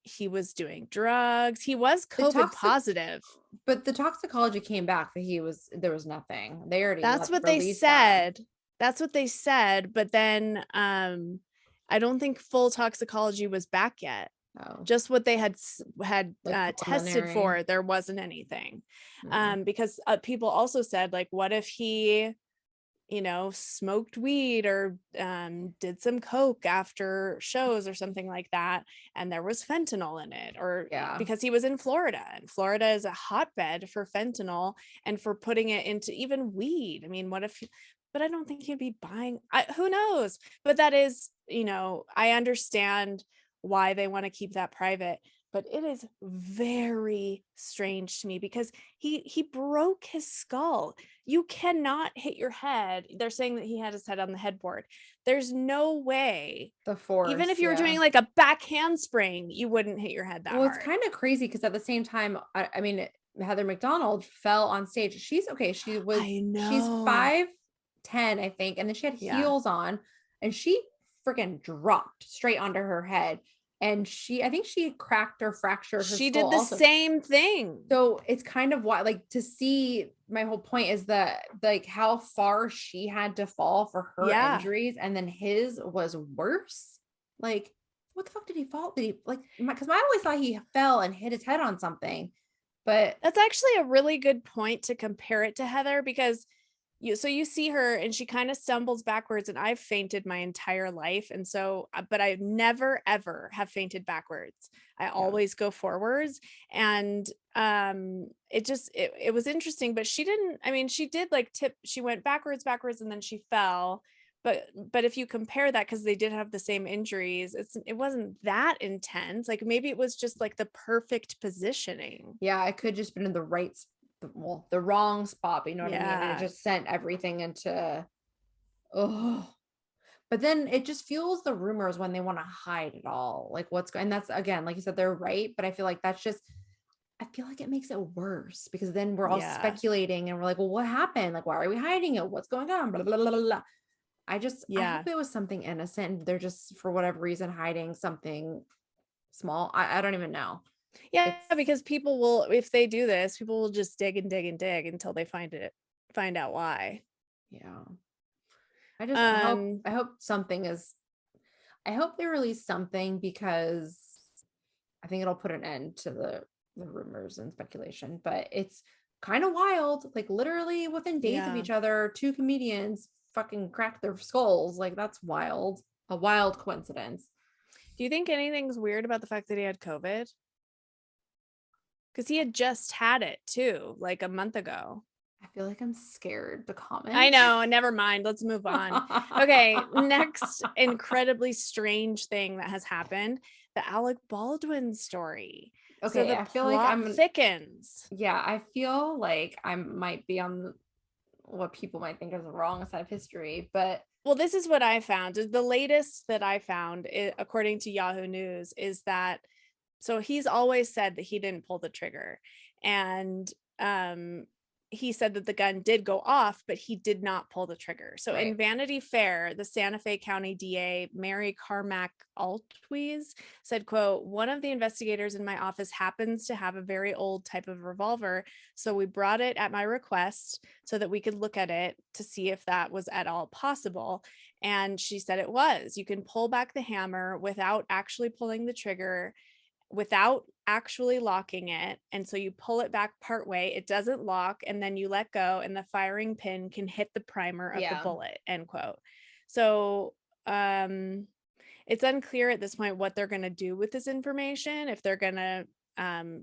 he was doing drugs. He was The COVID toxic, positive. but the toxicology came back that there was nothing. They already That's what they released that. said. That's what they said. But then I don't think full toxicology was back yet. Oh, Just what they had like tested preliminary. for, there wasn't anything. Mm. Because people also said, like, what if he, smoked weed or did some coke after shows or something like that, and there was fentanyl in it, or Yeah. because he was in Florida, and Florida is a hotbed for fentanyl and for putting it into even weed. I mean, what if but I don't think he'd be buying, who knows? But that is, I understand why they want to keep that private, but it is very strange to me because he broke his skull. You cannot hit your head. They're saying that he had his head on the headboard. There's no way, The force, even if you were doing like a back handspring, you wouldn't hit your head that well, it's hard. kind of crazy because at the same time, I mean, Heather McDonald fell on stage. She's okay. I She's know. 5'10", I think, and then she had Yeah. heels on, and she freaking dropped straight onto her head. And I think she cracked or fractured her She skull did the also. same thing. So it's kind of why, like, to see, my whole point is that, like, how far she had to fall for her injuries, and then his was worse. Like, what the fuck did he fall? Did he, like, because I always thought he fell and hit his head on something, but That's actually a really good point to compare it to Heather, because you see her and she kind of stumbles backwards, and I've fainted my entire life. And so, but I never, ever have fainted backwards. I always go forwards. And it was interesting, but she didn't, I mean, she did like she went backwards, and then she fell. But if you compare that, because they did have the same injuries, it wasn't that intense. Like maybe it was just like the perfect positioning. yeah, I could just been in the wrong spot, but you know what I mean? And it Yeah. just sent everything into, oh. But then it just fuels the rumors when they want to hide it all. Like what's going, and that's, again, like you said, they're right. But I feel like I feel like it makes it worse because then we're all speculating and we're like, well, what happened? Like, why are we hiding it? What's going on? Blah, blah, blah, blah, blah. I hope it was something innocent and they're just, for whatever reason, hiding something small. I don't even know. Yeah, because people will, if they do this, people will just dig and dig and dig until they find out why. Yeah. I hope something is, I hope they release something because I think it'll put an end to the rumors and speculation, but it's kind of wild. Like literally within days of each other, two comedians fucking cracked their skulls. Like that's wild. A wild coincidence. Do you think anything's weird about the fact that he had COVID? Because he had just had it too, like a month ago. I feel like I'm scared to comment. I know. Never mind. Let's move on. Okay. Next incredibly strange thing that has happened: the Alec Baldwin story. Okay, So the I feel like plot thickens. Yeah, I feel like I might be on what people might think is the wrong side of history, but well, this is what I found. The latest that I found, according to Yahoo News, is that so he's always said that he didn't pull the trigger, and he said that the gun did go off, but he did not pull the trigger. So in Vanity Fair, the Santa Fe County DA, Mary Carmack Altwies, said, quote, "One of the investigators in my office happens to have a very old type of revolver. So we brought it at my request so that we could look at it to see if that was at all possible. And she said it was. You can pull back the hammer without actually pulling the trigger, without actually locking it. And so you pull it back part way, it doesn't lock, and then you let go and the firing pin can hit the primer of the bullet," end quote. So it's unclear at this point what they're going to do with this information, if they're going to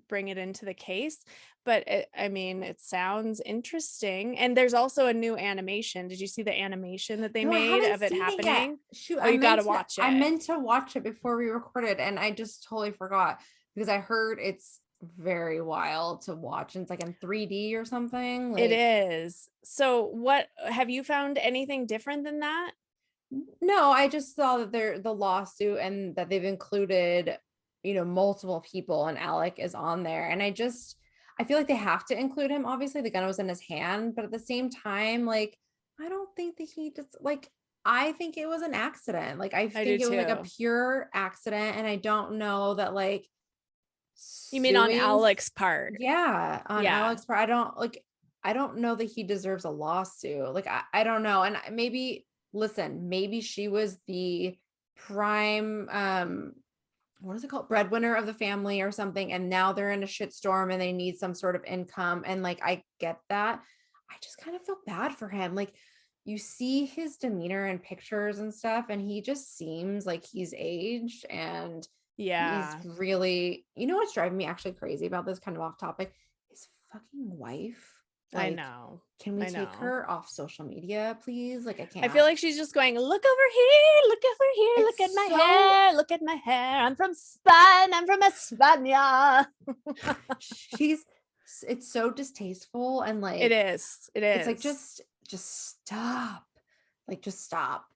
bring it into the case. But it sounds interesting. And there's also a new animation. Did you see the animation that they made of it happening? Shoot, you got to watch it. I meant to watch it before we recorded and I just totally forgot because I heard it's very wild to watch and it's like in 3D or something. It is. So what have you found anything different than that? No, I just saw that the lawsuit and that they've included, multiple people, and Alec is on there. And I feel like they have to include him. Obviously, the gun was in his hand, but at the same time, like, I don't think that he just like, I think it was an accident. Like, I I do think it was like a too. pure accident. And I don't know that like You mean on suing, Alec's part? yeah, on Yeah. Alec's part, I don't know that he deserves a lawsuit. Like, I don't know. And maybe, listen, maybe she was the prime, what is it called? Breadwinner of the family or something. And now they're in a shitstorm and they need some sort of income. And like, I get that. I just kind of feel bad for him. Like, you see his demeanor in pictures and stuff, and he just seems like he's aged, and he's Yeah. really, what's driving me actually crazy about this, kind of off topic, his fucking wife. I Like, know. can we I take know. her off social media, please? Like, I I feel can't. like she's just going, look over here, look over here, look at It's my so, hair, look at my hair. I'm from Spain, I'm from España. she's, it's so distasteful, and It like, is. It it's like, is. just stop. Like, just stop.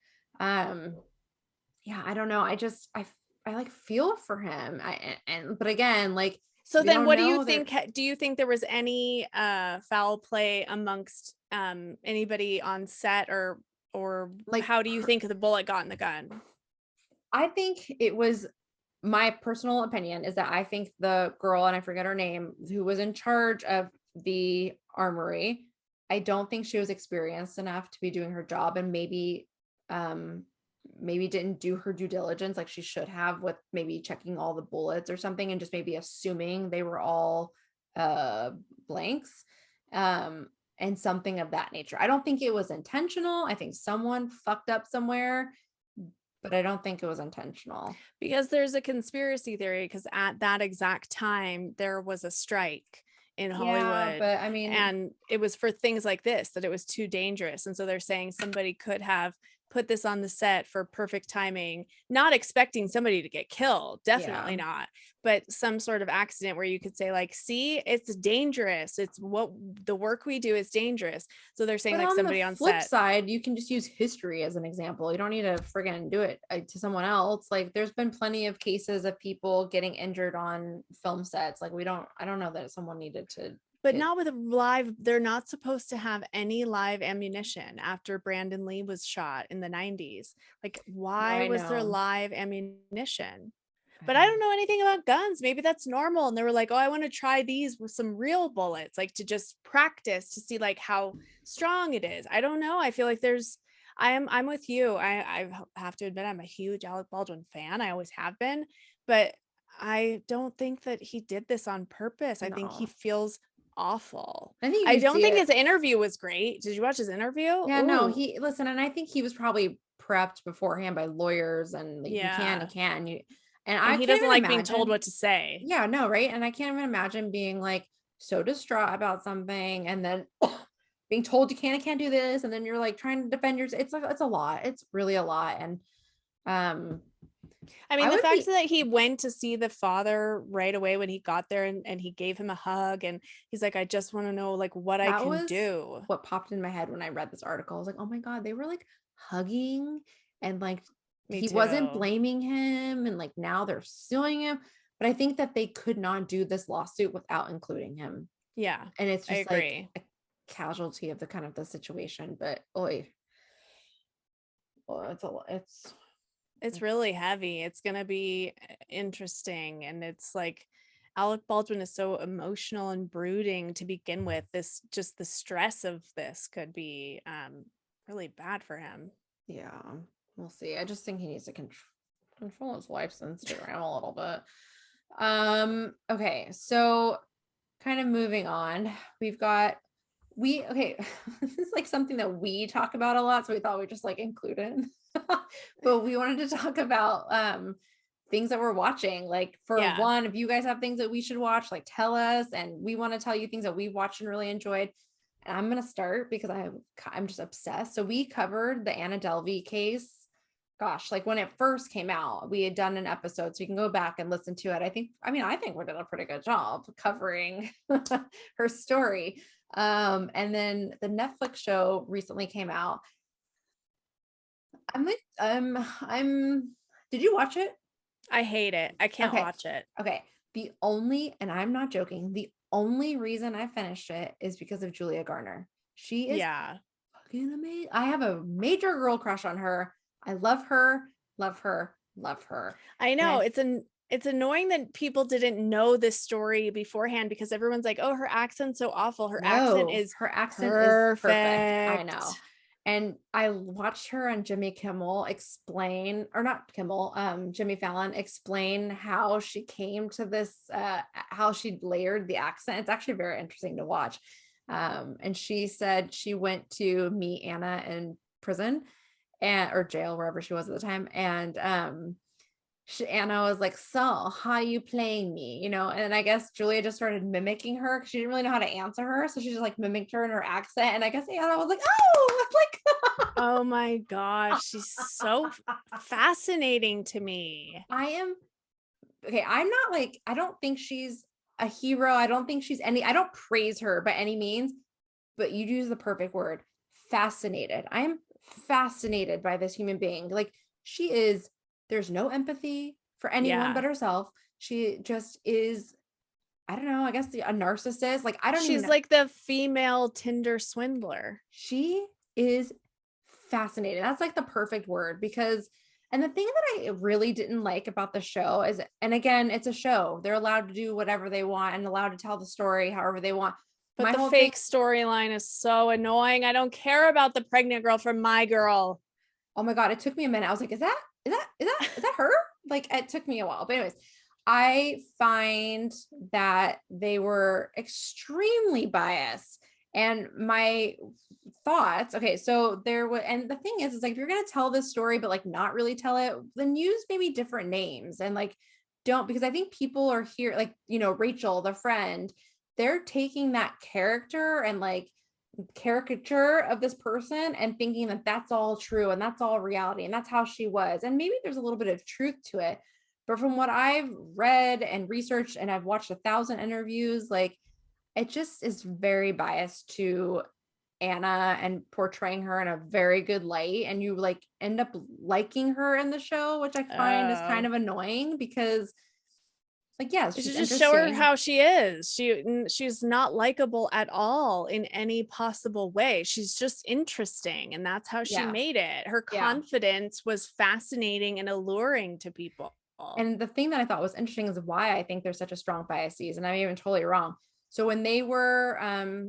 Um, yeah, I don't know. I like feel for him. But again, like, So we then don't what do you know that. think? Do you think there was any foul play amongst anybody on set, or Like, how do you think the bullet got in the gun? I think it was, my personal opinion is that I think the girl, and I forget her name, who was in charge of the armory, I don't think she was experienced enough to be doing her job, and maybe didn't do her due diligence like she should have, with maybe checking all the bullets or something, and just maybe assuming they were all blanks, and something of that nature. I don't think it was intentional. I think someone fucked up somewhere, but I don't think it was intentional. Because there's a conspiracy theory, because at that exact time there was a strike in Yeah, Hollywood, but I mean, and it was for things like this, that it was too dangerous. And so they're saying somebody could have put this on the set for perfect timing, not expecting somebody to get killed, yeah. definitely not, but some sort of accident where you could say like, see, it's dangerous, it's what the work we do is dangerous. So they're saying But like on the somebody on flip set. side, you can just use history as an example. You don't need to friggin' do it to someone else. Like, there's been plenty of cases of people getting injured on film sets. Like, I don't know that someone needed to But get, not with a live, they're not supposed to have any live ammunition after Brandon Lee was shot in the 90s. Like, why I was there know. live ammunition? I But I don't know anything about guns. Maybe that's normal. And they were like, oh, I want to try these with some real bullets, like to just practice to see like how strong it is. I don't know. I feel like I'm with you. I have to admit I'm a huge Alec Baldwin fan. I always have been, but I don't think that he did this on purpose. I think he No. feels awful. I think I you don't see think it. his interview was great. Did you watch his interview? Yeah, no, Ooh, he listen, and I think he was probably prepped beforehand by lawyers, and like, you can, yeah. and And I he can't doesn't even like being told imagine. what to say. Yeah, no, right? And I can't even imagine being like so distraught about something, and then being told you can't do this, and then you're like trying to defend yourself. It's a lot. It's really a lot. And um I mean, I the would fact be, that he went to see the father right away when he got there, and he gave him a hug, and he's like, I just want to know like what I that can was do. what popped in my head when I read this article. I was like, oh my God, they were like hugging, and like Me he wasn't too. blaming him, and like now they're suing him. But I think that they could not do this lawsuit without including him. Yeah, And it's I just like agree. a casualty of the kind of the situation. But oi, well, It's really heavy. It's going to be interesting. And it's like Alec Baldwin is so emotional and brooding to begin with. This just the stress of this could be really bad for him. yeah, we'll see. I just think he needs to control his wife's Instagram a little bit. Okay, so kind of moving on, we've got okay, this is like something that we talk about a lot, so we thought we'd just like include it. But we wanted to talk about things that we're watching. Like, for Yeah. one, if you guys have things that we should watch, like, tell us, and we want to tell you things that we've watched and really enjoyed. And I'm gonna start because I'm just obsessed. So we covered the Anna Delvey case. Gosh, like when it first came out, we had done an episode, so you can go back and listen to it. I think we did a pretty good job covering her story. And then the Netflix show recently came out. Did you watch it? I hate it. I can't Okay. watch it. Okay. And I'm not joking, the only reason I finished it is because of Julia Garner. She is Yeah. fucking amazing. I have a major girl crush on her. I love her, love her, love her. I And know it's annoying that people didn't know this story beforehand because everyone's like, oh, her accent's so awful. Her accent is her accent is perfect. I perfect. know. And I watched her on Jimmy Kimmel explain, or not Kimmel, Jimmy Fallon explain how she came to this, how she layered the accent. It's actually very interesting to watch. And she said she went to meet Anna in prison or jail, wherever she was at the time. And Anna was like, so how you playing me, and I guess Julia just started mimicking her because she didn't really know how to answer her, so she just like mimicked her in her accent, and I guess Anna was like, oh, like Oh my gosh, she's so fascinating to me. I don't think she's a hero. I don't praise her by any means, but you use the perfect word, fascinated. I'm fascinated by this human being. Like there's no empathy for anyone but herself. She just is, I don't know, I guess a narcissist. Like, I don't even She's know. like the female Tinder swindler. She is fascinating. That's like the perfect word and the thing that I really didn't like about the show is, and again, it's a show. They're allowed to do whatever they want and allowed to tell the story however they want. But the fake storyline is so annoying. I don't care about the pregnant girl from My Girl. Oh my God. It took me a minute. I was like, is that her? Like, it took me a while. But anyways, I find that they were extremely biased. And my thoughts, okay, so and the thing is like, if you're going to tell this story, but like not really tell it, then use maybe different names and like, don't, because I think people are here, like, Rachel, the friend, they're taking that character and like caricature of this person and thinking that that's all true and that's all reality and that's how she was. And maybe there's a little bit of truth to it. But from what I've read and researched, and I've watched 1,000 interviews, like it just is very biased to Anna and portraying her in a very good light. And you like end up liking her in the show, which I find is kind of annoying because like, yes, you she's should just show her how she is. She's not likable at all in any possible way. She's just interesting, and that's how she made it. Her confidence was fascinating and alluring to people. And the thing that I thought was interesting is why I think there's such a strong biases, and I'm even totally wrong. So when they were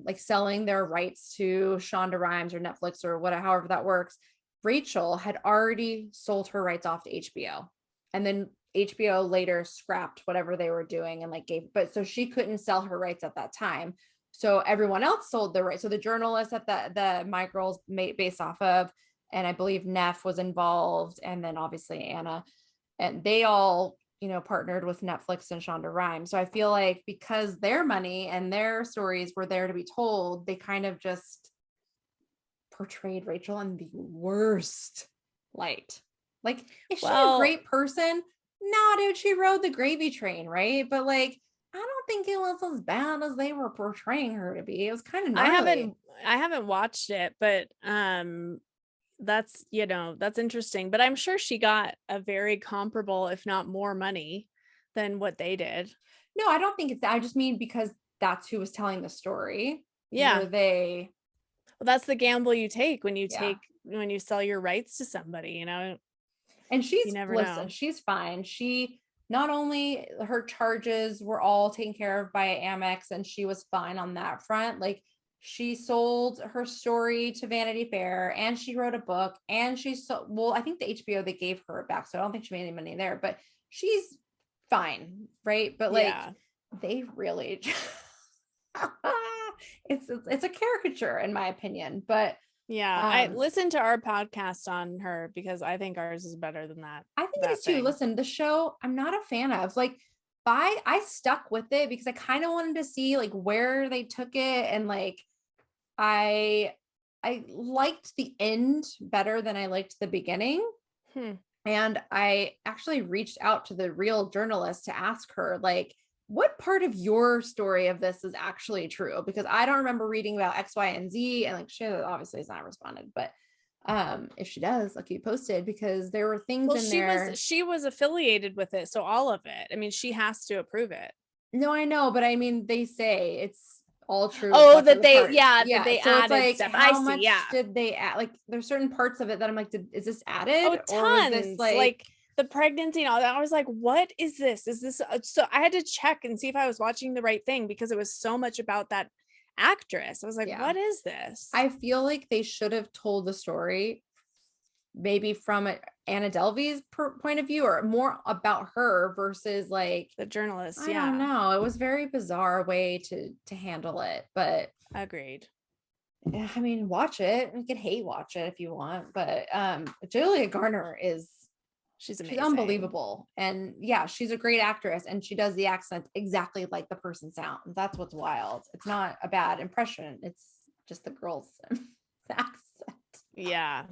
like selling their rights to Shonda Rhimes or Netflix or whatever, however that works, Rachel had already sold her rights off to HBO, and then HBO later scrapped whatever they were doing and like so she couldn't sell her rights at that time. So everyone else sold their rights. So the journalist that the My Girls made based off of, and I believe Neff was involved, and then obviously Anna, and they all, partnered with Netflix and Shonda Rhimes. So I feel like because their money and their stories were there to be told, they kind of just portrayed Rachel in the worst light. Like, is she a great person? No, dude, she rode the gravy train, right? But like, I don't think it was as bad as they were portraying her to be. It was kind of gnarly. I haven't watched it, but that's interesting. But I'm sure she got a very comparable, if not more money than what they did. No, I don't think it's that. I just mean because that's who was telling the story. Yeah. Well, that's the gamble you take when you when you sell your rights to somebody, And she's fine. She not only her charges were all taken care of by Amex, and she was fine on that front. Like she sold her story to Vanity Fair, and she wrote a book, and I think the HBO, they gave her it back, so I don't think she made any money there, but she's fine, right? But like they really it's a caricature in my opinion. But I listened to our podcast on her because I think ours is better than that. I think it is too. Listen, the show I'm not a fan of. Like, I stuck with it because I kind of wanted to see like where they took it, and like I liked the end better than I liked the beginning. And I actually reached out to the real journalist to ask her, like, what part of your story of this is actually true? Because I don't remember reading about X, Y, and Z. And like, she obviously has not responded, but If she does, I'll keep you posted, because there were things Well, in there. she was affiliated with it, so all of it. I mean, she has to approve it. No, I know, but I mean, they say it's all true Oh, except for that the part. that they So it's added like, stuff. I how see. much Yeah. did they add? Like, there's certain parts of it that I'm like, is this Oh, added, or was this tons. Like the pregnancy and all that. I was like, what is this? Is this so I had to check and see if I was watching the right thing, because it was so much about that actress. I was like, Yeah. what is this? I feel like they should have told the story maybe from Anna Delvey's point of view, or more about her versus like the journalist. I don't know. It was very bizarre way to handle it, but agreed. I mean, watch it. You can hate watch it if you want, but Julia Garner she's amazing. She's Unbelievable. And yeah, she's a great actress, and she does the accent exactly like the person sounds. That's what's wild. It's not a bad impression. It's just the girl's accent. Yeah.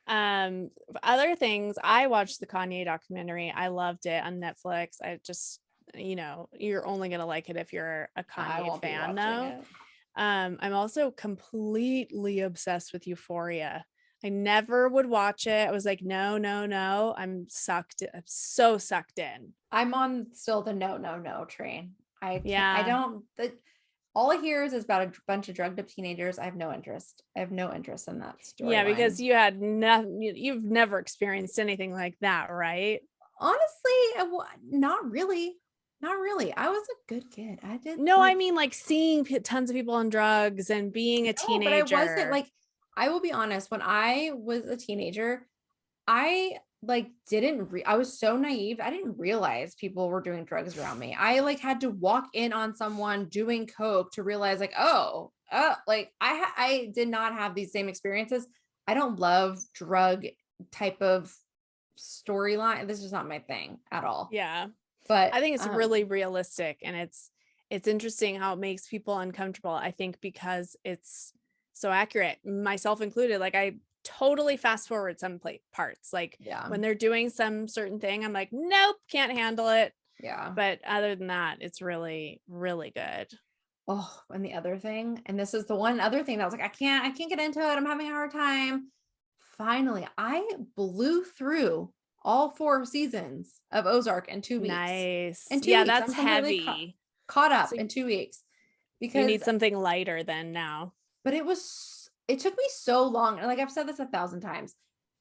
Other things, I watched the Kanye documentary. I loved it on Netflix. I just, you're only gonna like it if you're a Kanye fan though. I'm also completely obsessed with Euphoria. I never would watch it. I was like, no. I'm so sucked in. I'm on still the no train. All I hear is about a bunch of drugged up teenagers. I have no interest. In that story. Yeah, because you've never experienced anything like that, right? Honestly, not really. I was a good kid. I did. No, I mean like seeing tons of people on drugs and being a teenager. But I wasn't like, I will be honest, when I was a teenager, I I was so naive. I didn't realize people were doing drugs around me. I had to walk in on someone doing coke to realize I did not have these same experiences. I don't love drug type of storyline. This is not my thing at all. Yeah. But I think it's really realistic, and it's interesting how it makes people uncomfortable. I think because it's so accurate, myself included. Like I totally fast forward some parts, like when they're doing some certain thing, I'm like, nope, can't handle it. Yeah. But other than that, it's really, really good. Oh, and the other thing, and this is the one other thing that I was like, I can't get into it. I'm having a hard time. Finally, I blew through all 4 seasons of Ozark in 2 weeks. Nice. In 2 weeks. That's heavy. Caught up in 2 weeks. Because you need something lighter than now. But it took me so long. And like I've said this 1,000 times,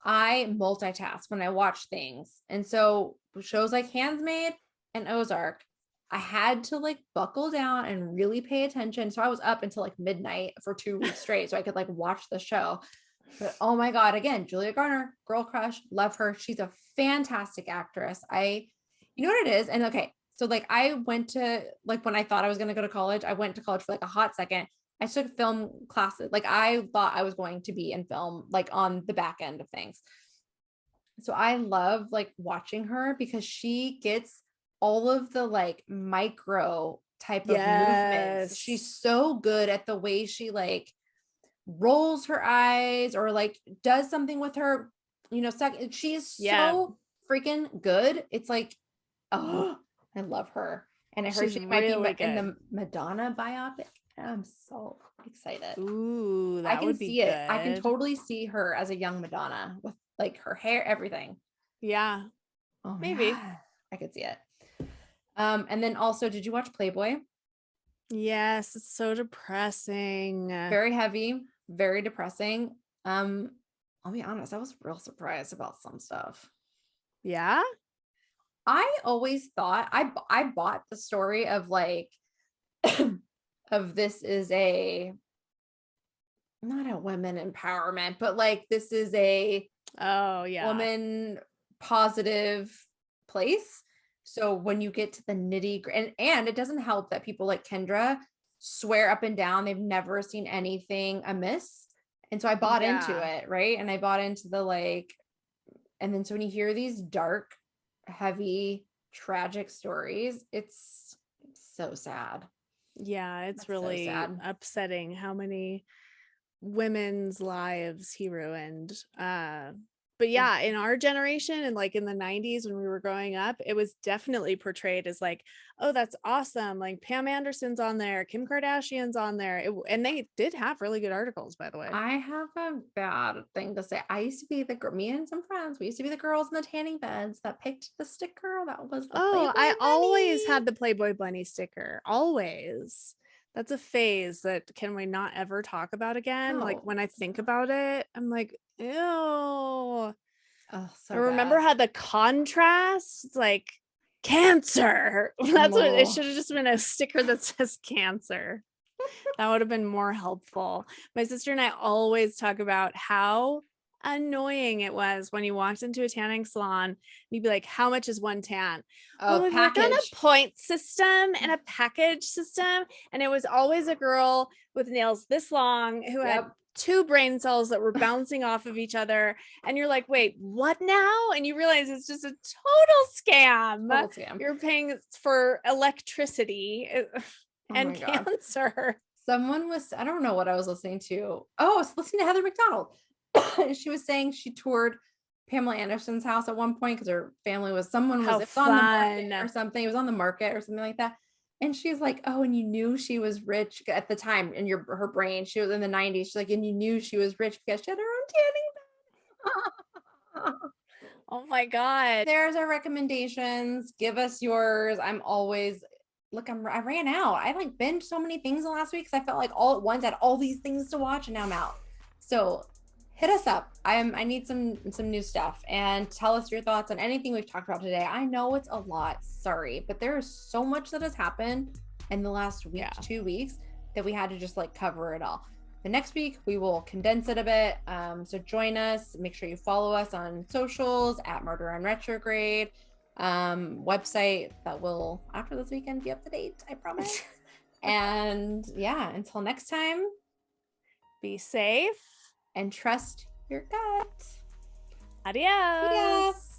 I multitask when I watch things. And so shows like Handmaid and Ozark, I had to buckle down and really pay attention. So I was up until midnight for 2 weeks straight so I could watch the show. But oh my God, again, Julia Garner, girl crush, love her. She's a fantastic actress. You know what it is? And okay, so I went to when I thought I was going to go to college, I went to college for a hot second. I took film classes. I thought I was going to be in film, on the back end of things. So I love watching her because she gets all of the micro type of movements. She's so good at the way she rolls her eyes or does something with her, she's so freaking good. It's oh, I love her. And I heard she might be in the Madonna biopic. I'm so excited. Ooh, that would be good. I can totally see her as a young Madonna with her hair, everything. Yeah. Oh, maybe I could see it. And then also, did you watch Playboy? Yes, it's so depressing. Very heavy, very depressing. I'll be honest, I was real surprised about some stuff. Yeah. I always thought I bought the story of of this is not a women empowerment, but this is a woman positive place. So when you get to the nitty and it doesn't help that people like Kendra swear up and down they've never seen anything amiss. And so I bought into it, right? And I bought into the and then so when you hear these dark, heavy, tragic stories, it's so sad. Yeah, it's really upsetting how many women's lives he ruined. But But yeah, in our generation and like in the 90s when we were growing up, it was definitely portrayed as like, oh, that's awesome. Like Pam Anderson's on there, Kim Kardashian's on there. And they did have really good articles, by the way. I have a bad thing to say. I used to be me and some friends, we used to be the girls in the tanning beds that picked the sticker that was the Playboy I always bunny. had the Playboy bunny sticker. Always. That's a phase that can we not ever talk about again? No. Like when I think about it, I'm like, ew. Oh, so I remember bad. how the contrast, like cancer. That's what it Oh. should have just been, a sticker that says cancer. That would have been more helpful. My sister and I always talk about how annoying it was when you walked into a tanning salon and you'd be like, how much is one tan? Oh, We've done package. a point system and a package system, and it was always a girl with nails this long who had Yep. 2 brain cells that were bouncing off of each other, and you're like, wait, what now? And you realize it's just a total scam. Total scam. You're paying for electricity and my God. cancer. Someone was, I don't know what I was listening to. Oh, I was listening to Heather McDonald. She was saying she toured Pamela Anderson's house at one point because her family was, someone How was on the market fun. or something. It was on the market or something like that. And she's like, oh, and you knew she was rich at the time in her brain. She was in the 90s. She's like, and you knew she was rich because she had her own tanning bed. Oh my God. There's our recommendations. Give us yours. I'm always, look, I ran out. I like binged so many things the last week because I felt like all at once I had all these things to watch and now I'm out. So hit us up. I need some new stuff, and tell us your thoughts on anything we've talked about today. I know it's a lot, sorry, but there is so much that has happened in the last week, 2 weeks, that we had to just like cover it all. The next week we will condense it a bit. So join us. Make sure you follow us on socials at Murder and Retrograde. Website that will after this weekend be up to date, I promise. And yeah, until next time, be safe and trust your gut. Adios. Adios.